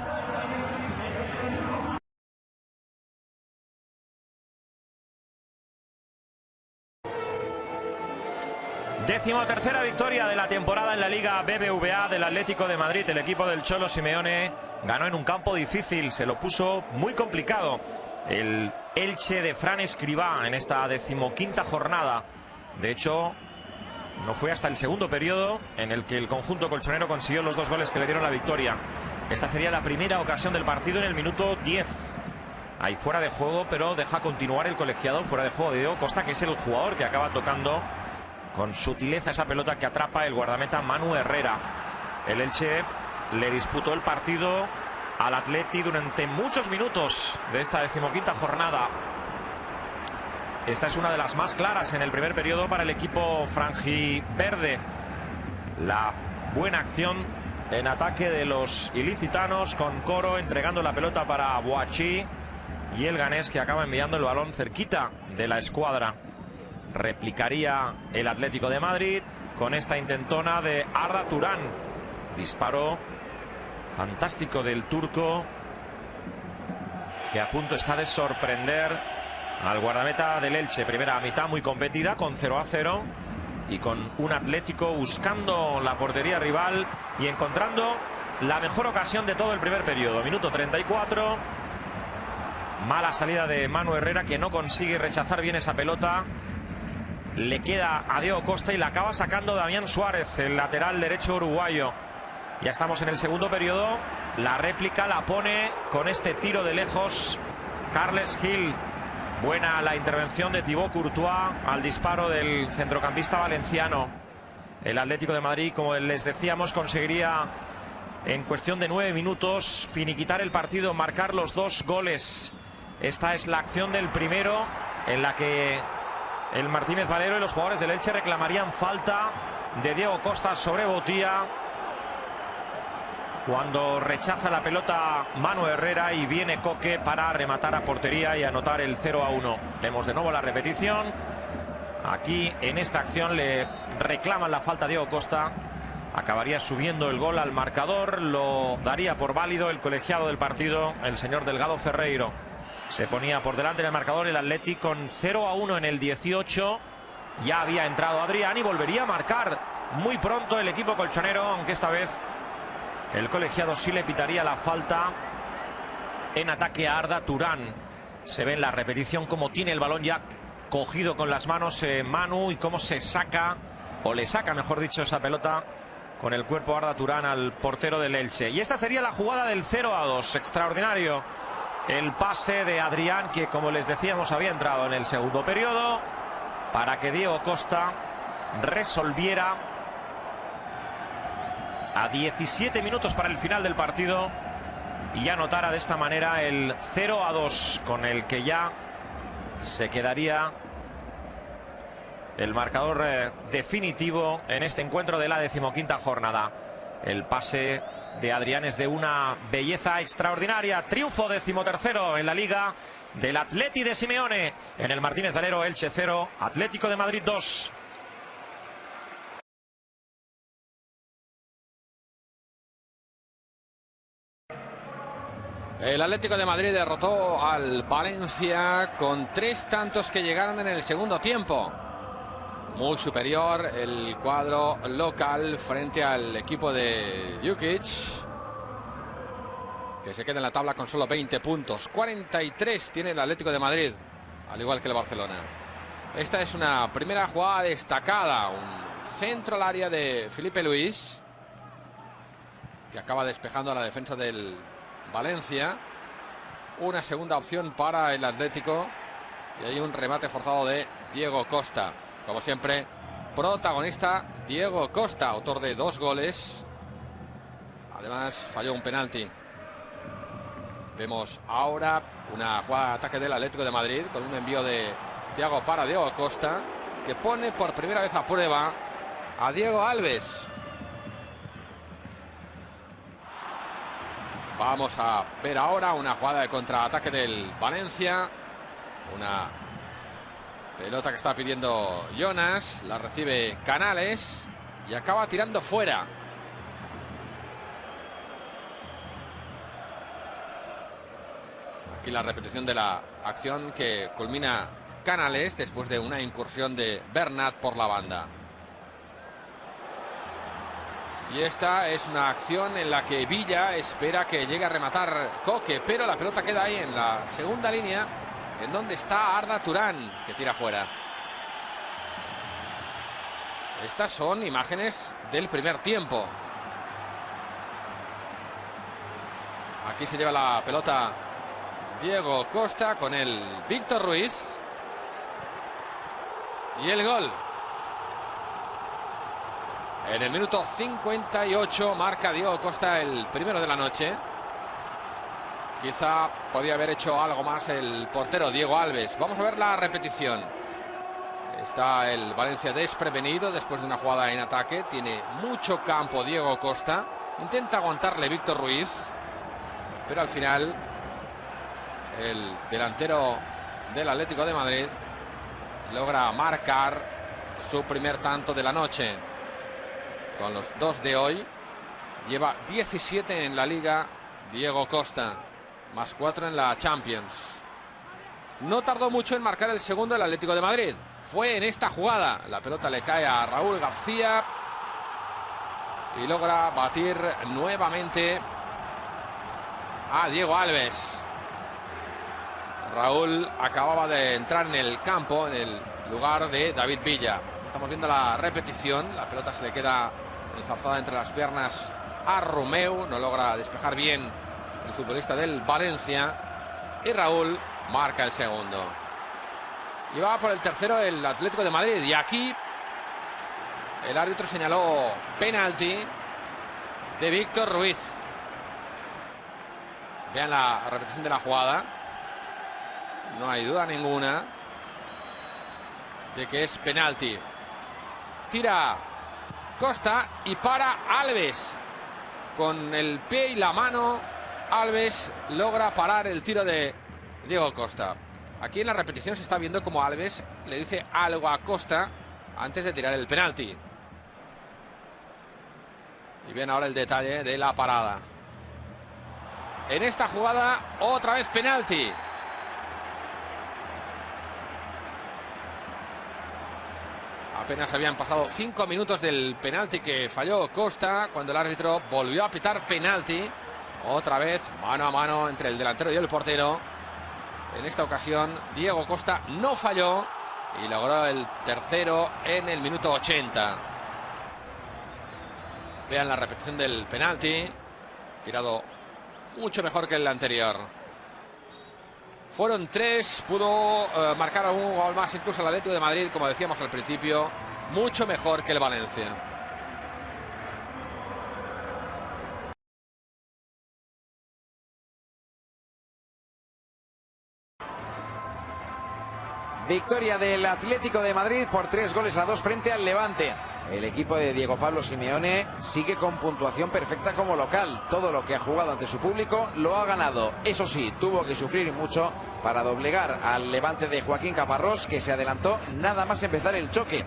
Speaker 6: Decimotercera victoria de la temporada en la Liga BBVA del Atlético de Madrid. El equipo del Cholo Simeone ganó en un campo difícil, se lo puso muy complicado el Elche de Fran Escribá en esta 15ª jornada. De hecho, no fue hasta el segundo periodo en el que el conjunto colchonero consiguió los 2 goles que le dieron la victoria. Esta sería la primera ocasión del partido en el minuto 10. Hay fuera de juego, pero deja continuar el colegiado. Fuera de juego de Diego Costa, que es el jugador que acaba tocando con sutileza esa pelota que atrapa el guardameta Manu Herrera. El Elche le disputó el partido al Atleti durante muchos minutos de esta 15ª jornada. Esta es una de las más claras en el primer periodo para el equipo franjiverde. La buena acción en ataque de los ilicitanos, con Coro entregando la pelota para Boachí y el ganés que acaba enviando el balón cerquita de la escuadra. Replicaría el Atlético de Madrid con esta intentona de Arda Turán. Disparo fantástico del turco, que a punto está de sorprender al guardameta del Elche. Primera mitad muy competida, con 0-0 y con un Atlético buscando la portería rival y encontrando la mejor ocasión de todo el primer periodo. Minuto 34. Mala salida de Manu Herrera, que no consigue rechazar bien esa pelota. Le queda a Diego Costa y la acaba sacando Damián Suárez, el lateral derecho uruguayo. Ya estamos en el segundo periodo. La réplica la pone con este tiro de lejos Carles Gil. Buena la intervención de Thibaut Courtois al disparo del centrocampista valenciano. El Atlético de Madrid, como les decíamos, conseguiría en cuestión de 9 minutos finiquitar el partido, marcar los 2 goles. Esta es la acción del primero, en la que el Martínez Valero y los jugadores del Elche reclamarían falta de Diego Costa sobre Botía, cuando rechaza la pelota Manu Herrera y viene Coque para rematar a portería y anotar el 0-1. Vemos de nuevo la repetición. Aquí en esta acción le reclaman la falta a Diego Costa. Acabaría subiendo el gol al marcador. Lo daría por válido el colegiado del partido, el señor Delgado Ferreiro. Se ponía por delante en el marcador el Atleti con 0-1 en el 18. Ya había entrado Adrián y volvería a marcar muy pronto el equipo colchonero, aunque esta vez
Speaker 5: el colegiado sí le pitaría la falta en ataque a Arda Turán. Se ve en la repetición cómo tiene el balón ya cogido con las manos Manu y cómo se saca, o le saca mejor dicho, esa pelota con el cuerpo Arda Turán al portero del Elche. Y esta sería la jugada del 0-2. Extraordinario el pase de Adrián, que como les decíamos había entrado en el segundo periodo, para que Diego Costa resolviera a 17 minutos para el final del partido y anotara de esta manera el 0-2, con el que ya se quedaría el marcador definitivo en este encuentro de la 15ª jornada. El pase de Adrián es de una belleza extraordinaria. Triunfo 13º en la Liga del Atleti de Simeone en el Martínez Valero. Elche 0, Atlético de Madrid 2.
Speaker 7: El Atlético de Madrid derrotó al Valencia con 3 tantos que llegaron en el segundo tiempo. Muy superior el cuadro local frente al equipo de Jukic, que se queda en la tabla con solo 20 puntos. 43 tiene el Atlético de Madrid, al igual que el Barcelona. Esta es una primera jugada destacada, un centro al área de Felipe Luis, que acaba despejando a la defensa del Valencia. Una segunda opción para el Atlético y hay un remate forzado de Diego Costa. Como siempre, protagonista Diego Costa, autor de 2 goles. Además, falló un penalti. Vemos ahora una jugada de ataque del Atlético de Madrid con un envío de Thiago para Diego Costa, que pone por primera vez a prueba a Diego Alves. Vamos a ver ahora una jugada de contraataque del Valencia. Una pelota que está pidiendo Jonas. La recibe Canales y acaba tirando fuera. Aquí la repetición de la acción que culmina Canales después de una incursión de Bernat por la banda. Y esta es una acción en la que Villa espera que llegue a rematar Coque, pero la pelota queda ahí en la segunda línea, en donde está Arda Turán, que tira fuera. Estas son imágenes del primer tiempo. Aquí se lleva la pelota Diego Costa con el Víctor Ruiz. Y el gol. En el minuto 58 marca Diego Costa el primero de la noche. Quizá podía haber hecho algo más el portero Diego Alves. Vamos a ver la repetición. Está el Valencia desprevenido después de una jugada en ataque. Tiene mucho campo Diego Costa. Intenta aguantarle Víctor Ruiz, pero al final el delantero del Atlético de Madrid logra marcar su primer tanto de la noche. Con los 2 de hoy, lleva 17 en la Liga Diego Costa, más 4 en la Champions. No tardó mucho en marcar el segundo el Atlético de Madrid. Fue en esta jugada. La pelota le cae a Raúl García y logra batir nuevamente a Diego Alves. Raúl acababa de entrar en el campo en el lugar de David Villa. Estamos viendo la repetición. La pelota se le queda enzarzada entre las piernas a Romeu. No logra despejar bien el futbolista del Valencia. Y Raúl marca el segundo. Y va por el tercero el Atlético de Madrid. Y aquí el árbitro señaló penalti de Víctor Ruiz. Vean la repetición de la jugada. No hay duda ninguna de que es penalti. Tira Costa y para Alves. Con el pie y la mano, Alves logra parar el tiro de Diego Costa. Aquí en la repetición se está viendo como Alves le dice algo a Costa antes de tirar el penalti. Y bien ahora el detalle de la parada. En esta jugada, otra vez penalti. Apenas habían pasado 5 minutos del penalti que falló Costa cuando el árbitro volvió a pitar penalti. Otra vez mano a mano entre el delantero y el portero. En esta ocasión Diego Costa no falló y logró el tercero en el minuto 80. Vean la repetición del penalti. Tirado mucho mejor que el anterior. Fueron 3, pudo marcar algún gol más incluso el Atlético de Madrid, como decíamos al principio, mucho mejor que el Valencia.
Speaker 2: Victoria del Atlético de Madrid por 3-2 frente al Levante. El equipo de Diego Pablo Simeone sigue con puntuación perfecta como local. Todo lo que ha jugado ante su público lo ha ganado. Eso sí, tuvo que sufrir mucho para doblegar al Levante de Joaquín Caparrós, que se adelantó nada más empezar el choque.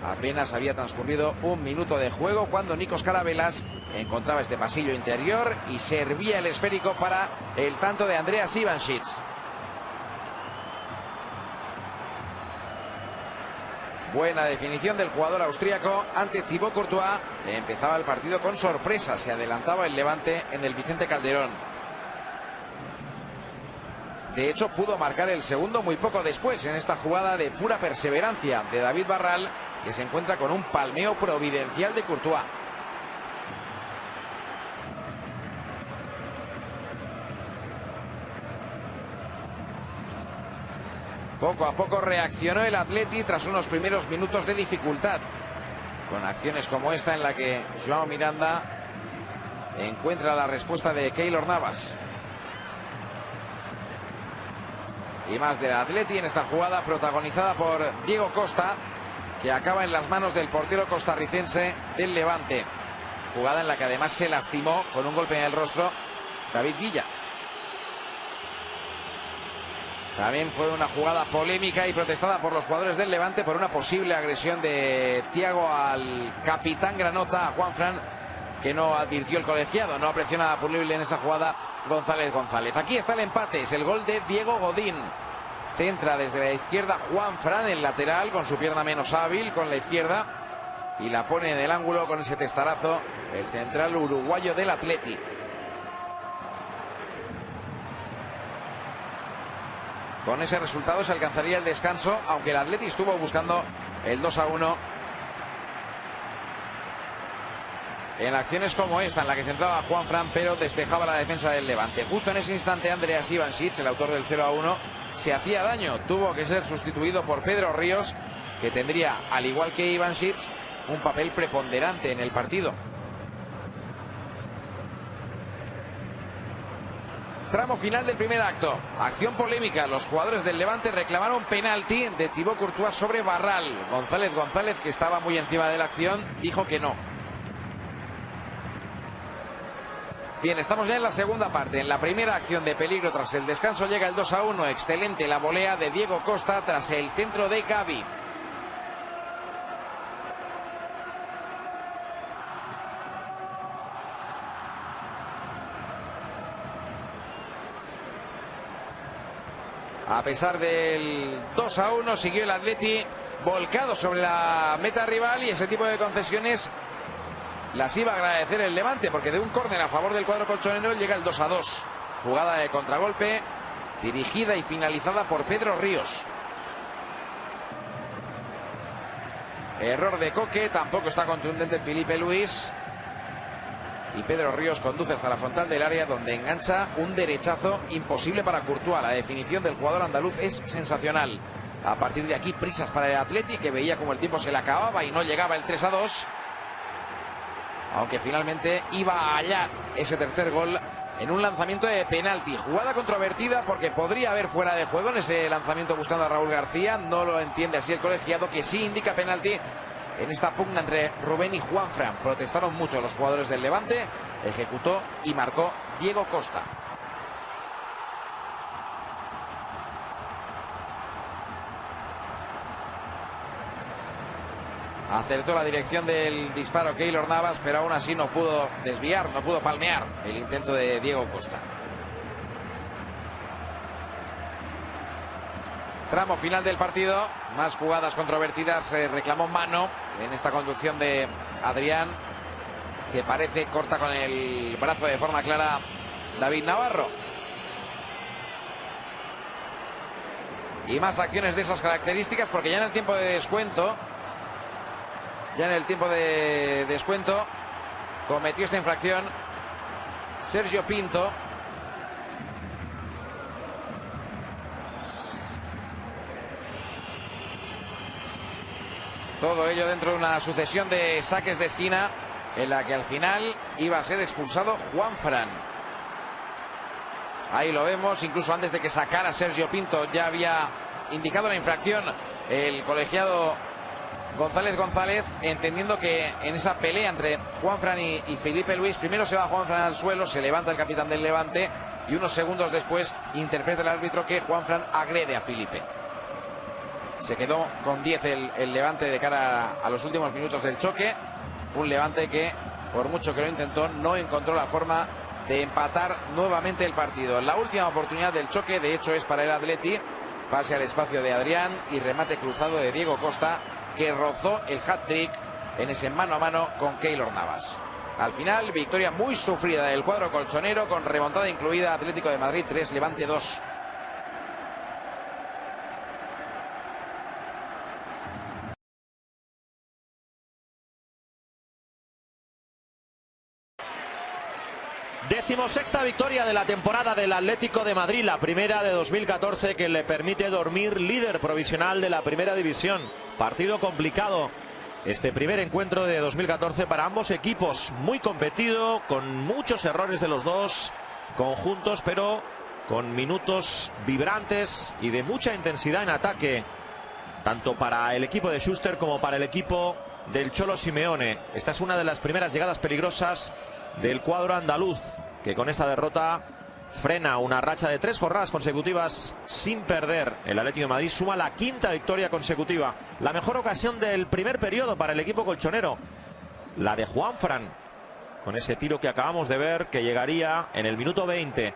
Speaker 2: Apenas había transcurrido un minuto de juego cuando Nikos Karavelas encontraba este pasillo interior y servía el esférico para el tanto de Andreas Ivanschitz. Buena definición del jugador austríaco ante Thibaut Courtois. Empezaba el partido con sorpresa. Se adelantaba el Levante en el Vicente Calderón. De hecho, pudo marcar el segundo muy poco después en esta jugada de pura perseverancia de David Barral, que se encuentra con un palmeo providencial de Courtois. Poco a poco reaccionó el Atleti tras unos primeros minutos de dificultad, con acciones como esta en la que Joao Miranda encuentra la respuesta de Keylor Navas. Y más del Atleti en esta jugada protagonizada por Diego Costa, que acaba en las manos del portero costarricense del Levante. Jugada en la que además se lastimó con un golpe en el rostro David Villa. También fue una jugada polémica y protestada por los jugadores del Levante por una posible agresión de Thiago al capitán granota, a Juanfran, que no advirtió el colegiado. No apreció nada punible en esa jugada González. Aquí está el empate, es el gol de Diego Godín. Centra desde la izquierda Juanfran, el lateral, con su pierna menos hábil, con la izquierda, y la pone en el ángulo con ese testarazo el central uruguayo del Atleti. Con ese resultado se alcanzaría el descanso, aunque el Atleti estuvo buscando el 2-1 en acciones como esta, en la que centraba a Juanfran, pero despejaba la defensa del Levante. Justo en ese instante Andreas Ivanschitz, el autor del 0-1, se hacía daño. Tuvo que ser sustituido por Pedro Ríos, que tendría, al igual que Ivanschitz, un papel preponderante en el partido. Tramo final del primer acto. Acción polémica. Los jugadores del Levante reclamaron penalti de Thibaut Courtois sobre Barral. González, que estaba muy encima de la acción, dijo que no. Bien, estamos ya en la segunda parte. En la primera acción de peligro tras el descanso llega el 2-1. Excelente la volea de Diego Costa tras el centro de Gavi. A pesar del 2-1, siguió el Atleti volcado sobre la meta rival, y ese tipo de concesiones las iba a agradecer el Levante, porque de un córner a favor del cuadro colchonero llega el 2-2. Jugada de contragolpe dirigida y finalizada por Pedro Ríos. Error de Coque, tampoco está contundente Filipe Luis. Y Pedro Ríos conduce hasta la frontal del área, donde engancha un derechazo imposible para Courtois. La definición del jugador andaluz es sensacional. A partir de aquí, prisas para el Atleti, que veía como el tiempo se le acababa y no llegaba el 3-2. Aunque finalmente iba a hallar ese tercer gol en un lanzamiento de penalti. Jugada controvertida porque podría haber fuera de juego en ese lanzamiento buscando a Raúl García. No lo entiende así el colegiado, que sí indica penalti en esta pugna entre Rubén y Juanfran. Protestaron mucho los jugadores del Levante. Ejecutó y marcó Diego Costa. Acertó la dirección del disparo Keylor Navas, pero aún así no pudo desviar, no pudo palmear el intento de Diego Costa. tramo final del partido. Más jugadas controvertidas. Reclamó mano en esta conducción de Adrián, que parece corta con el brazo de forma clara David Navarro. Y más acciones de esas características, porque ya en el tiempo de descuento, cometió esta infracción Sergio Pinto. Todo ello dentro de una sucesión de saques de esquina en la que al final iba a ser expulsado Juanfran. Ahí lo vemos, incluso antes de que sacara Sergio Pinto ya había indicado la infracción el colegiado González, entendiendo que en esa pelea entre Juanfran y Felipe Luis, primero se va Juanfran al suelo, se levanta el capitán del Levante y unos segundos después interpreta el árbitro que Juanfran agrede a Felipe. Se quedó con 10 el Levante de cara a los últimos minutos del choque. Un Levante que, por mucho que lo intentó, no encontró la forma de empatar nuevamente el partido. La última oportunidad del choque, de hecho, es para el Atleti. Pase al espacio de Adrián y remate cruzado de Diego Costa, que rozó el hat-trick en ese mano a mano con Keylor Navas. Al final, victoria muy sufrida del cuadro colchonero, con remontada incluida. Atlético de Madrid 3, Levante 2.
Speaker 6: Decimosexta victoria de la temporada del Atlético de Madrid, la primera de 2014, que le permite dormir líder provisional de la primera división. Partido complicado este primer encuentro de 2014 para ambos equipos, muy competido, con muchos errores de los dos conjuntos, pero con minutos vibrantes y de mucha intensidad en ataque, tanto para el equipo de Schuster como para el equipo del Cholo Simeone. Esta es una de las primeras llegadas peligrosas del cuadro andaluz, que con esta derrota frena una racha de 3 jornadas consecutivas sin perder. El Atlético de Madrid suma la 5ª victoria consecutiva. La mejor ocasión del primer periodo para el equipo colchonero, la de Juanfran, con ese tiro que acabamos de ver, que llegaría en el minuto 20.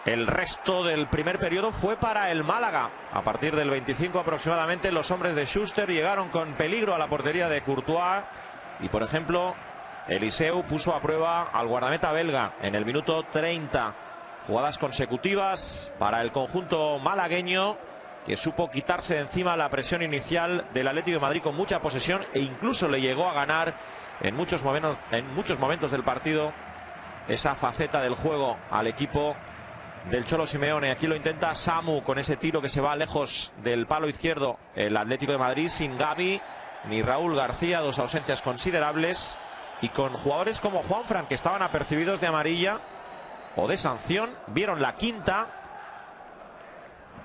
Speaker 6: El resto del primer periodo fue para el Málaga. A partir del 25 aproximadamente, los hombres de Schuster llegaron con peligro a la portería de Courtois. Y por ejemplo, Eliseu puso a prueba al guardameta belga en el minuto 30. Jugadas consecutivas para el conjunto malagueño, que supo quitarse de encima la presión inicial del Atlético de Madrid con mucha posesión, e incluso le llegó a ganar en muchos momentos del partido esa faceta del juego al equipo del Cholo Simeone. Aquí lo intenta Samu con ese tiro que se va lejos del palo izquierdo. El Atlético de Madrid sin Gavi ni Raúl García, dos ausencias considerables, y con jugadores como Juanfran, que estaban apercibidos de amarilla o de sanción, vieron la 5ª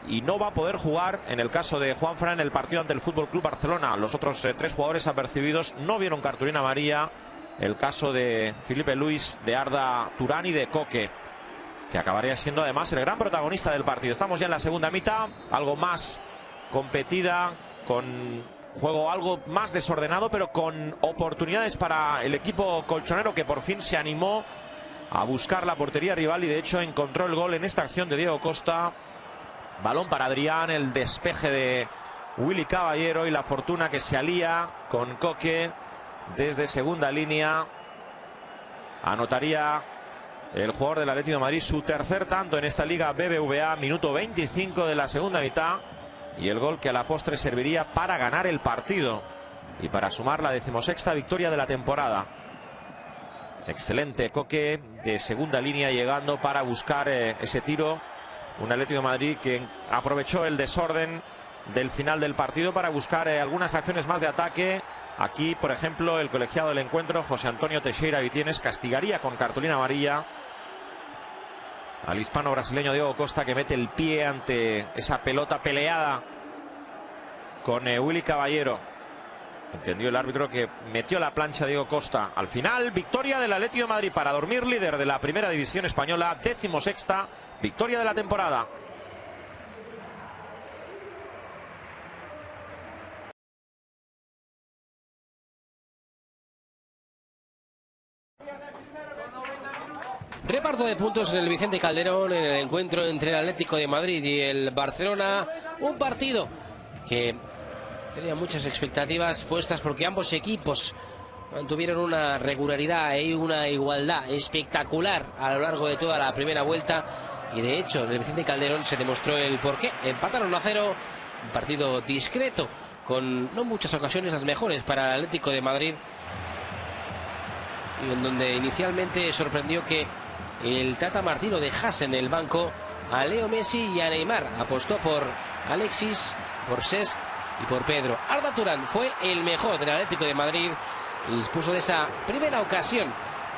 Speaker 6: y no va a poder jugar en el caso de Juanfran el partido ante el FC Barcelona. Los otros 3 jugadores apercibidos no vieron cartulina amarilla. El caso de Felipe Luis, de Arda Turán y de Coque, que acabaría siendo además el gran protagonista del partido. Estamos ya en la segunda mitad, algo más competida, con juego algo más desordenado, pero con oportunidades para el equipo colchonero, que por fin se animó a buscar la portería rival y de hecho encontró el gol en esta acción de Diego Costa. Balón para Adrián, el despeje de Willy Caballero y la fortuna que se alía con Coque desde segunda línea. Anotaría el jugador del Atlético de Madrid su 3er tanto en esta Liga BBVA, minuto 25 de la segunda mitad. Y el gol que a la postre serviría para ganar el partido y para sumar la 16ª victoria de la temporada. Excelente Coque de segunda línea llegando para buscar ese tiro. Un Atlético de Madrid que aprovechó el desorden del final del partido para buscar algunas acciones más de ataque. Aquí, por ejemplo, el colegiado del encuentro, José Antonio Teixeira Vitienes, castigaría con cartulina amarilla al hispano brasileño Diego Costa, que mete el pie ante esa pelota peleada con Willy Caballero. Entendió el árbitro que metió la plancha a Diego Costa. Al final, victoria del Atlético de Madrid para dormir líder de la primera división española, 16ª victoria de la temporada.
Speaker 3: Reparto de puntos en el Vicente Calderón en el encuentro entre el Atlético de Madrid y el Barcelona. Un partido que tenía muchas expectativas puestas porque ambos equipos mantuvieron una regularidad y una igualdad espectacular a lo largo de toda la primera vuelta. Y de hecho, en el Vicente Calderón se demostró el porqué. Empataron 1-0, un partido discreto, con no muchas ocasiones las mejores para el Atlético de Madrid. Y en donde inicialmente sorprendió que el Tata Martino dejase en el banco a Leo Messi y a Neymar. Apostó por Alexis, por Cesc y por Pedro. Arda Turán fue el mejor del Atlético de Madrid y dispuso de esa primera ocasión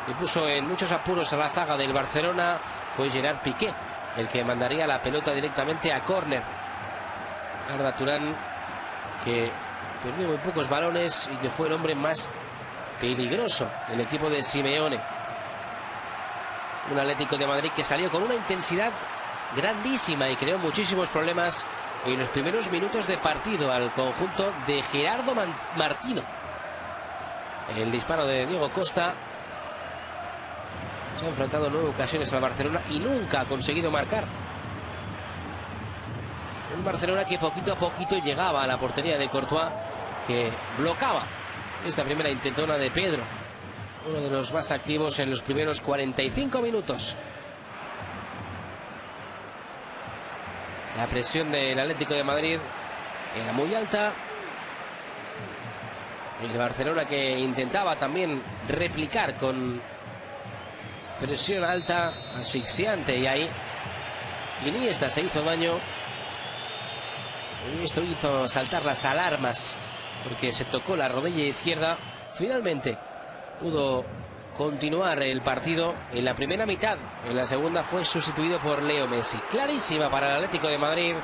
Speaker 3: y puso en muchos apuros a la zaga del Barcelona. Fue Gerard Piqué el que mandaría la pelota directamente a córner. Arda Turán, que perdió muy pocos balones y que fue el hombre más peligroso del equipo de Simeone. Un Atlético de Madrid que salió con una intensidad grandísima y creó muchísimos problemas en los primeros minutos de partido al conjunto de Gerardo Martino. El disparo de Diego Costa. Se ha enfrentado en 9 ocasiones al Barcelona y nunca ha conseguido marcar. Un Barcelona que poquito a poquito llegaba a la portería de Courtois, que bloqueaba esta primera intentona de Pedro, uno de los más activos en los primeros 45 minutos. La presión del Atlético de Madrid era muy alta. El Barcelona, que intentaba también replicar con presión alta, asfixiante, y ahí Iniesta se hizo daño. Y esto hizo saltar las alarmas porque se tocó la rodilla izquierda. Finalmente pudo continuar el partido en la primera mitad. En la segunda fue sustituido por Leo Messi. Clarísima para el Atlético de Madrid.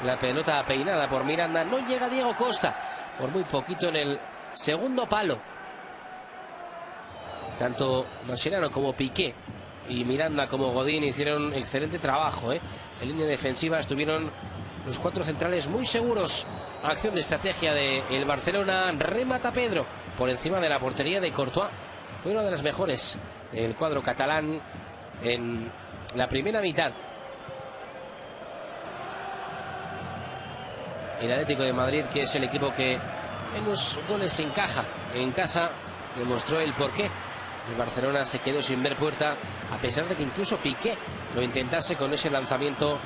Speaker 3: La pelota peinada por Miranda. No llega Diego Costa, por muy poquito, en el segundo palo. Tanto Mascherano como Piqué y Miranda como Godín hicieron excelente trabajo, En línea defensiva estuvieron los 4 centrales muy seguros. Acción de estrategia del Barcelona. Remata Pedro por encima de la portería de Courtois. Fue una de las mejores del cuadro catalán en la primera mitad. El Atlético de Madrid, que es el equipo que menos goles encaja en casa, demostró el porqué. El Barcelona se quedó sin ver puerta, a pesar de que incluso Piqué lo intentase con ese lanzamiento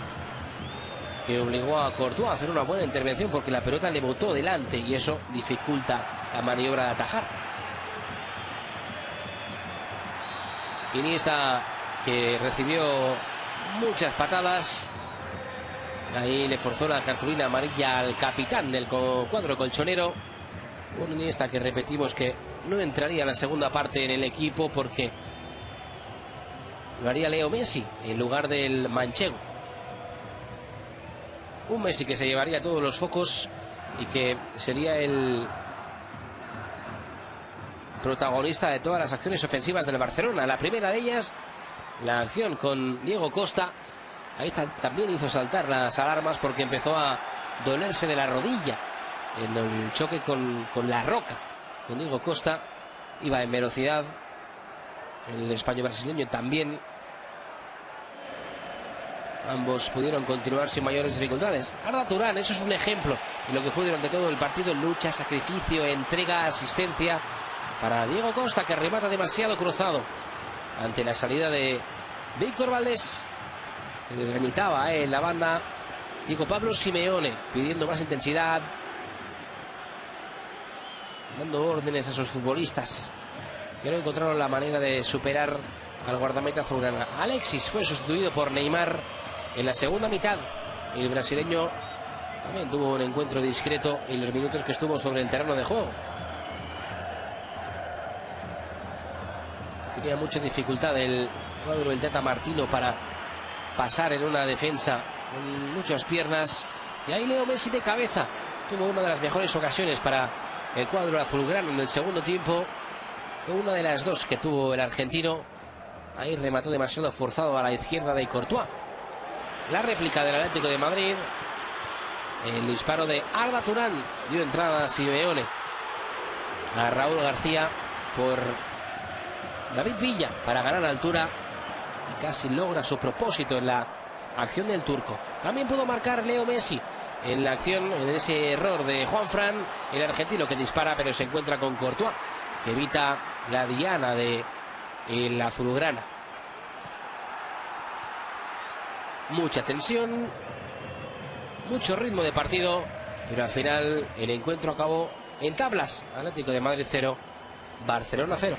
Speaker 3: que obligó a Courtois a hacer una buena intervención, porque la pelota le botó delante y eso dificulta la maniobra de atajar. Iniesta, que recibió muchas patadas, ahí le forzó la cartulina amarilla al capitán del cuadro colchonero. Un Iniesta que repetimos que no entraría en la segunda parte en el equipo porque lo haría Leo Messi en lugar del manchego. Un Messi que se llevaría todos los focos y que sería el protagonista de todas las acciones ofensivas del Barcelona. La primera de ellas, la acción con Diego Costa. Ahí también hizo saltar las alarmas porque empezó a dolerse de la rodilla en el choque con la roca. Con Diego Costa iba en velocidad. El español brasileño también. Ambos pudieron continuar sin mayores dificultades. Arda Turán, eso es un ejemplo de lo que fue durante todo el partido: lucha, sacrificio, entrega, asistencia para Diego Costa, que remata demasiado cruzado ante la salida de Víctor Valdés, que desgañitaba en la banda. Diego Pablo Simeone pidiendo más intensidad, dando órdenes a sus futbolistas que no encontraron la manera de superar al guardameta azulgrana. Alexis fue sustituido por Neymar en la segunda mitad. El brasileño también tuvo un encuentro discreto en los minutos que estuvo sobre el terreno de juego. Tenía mucha dificultad el cuadro del Tata Martino para pasar en una defensa con muchas piernas. Y ahí Leo Messi de cabeza tuvo una de las mejores ocasiones para el cuadro azulgrano en el segundo tiempo. Fue una de las dos que tuvo el argentino. Ahí remató demasiado forzado a la izquierda de Courtois. La réplica del Atlético de Madrid. El disparo de Arda Turán dio entrada a Simeone. A Raúl García por David Villa para ganar altura. y casi logra su propósito en la acción del turco. También pudo marcar Leo Messi en la acción, en ese error de Juanfran, el argentino que dispara pero se encuentra con Courtois, que evita la diana de el azulgrana. Mucha tensión, mucho ritmo de partido, pero al final el encuentro acabó en tablas. Atlético de Madrid 0, Barcelona 0.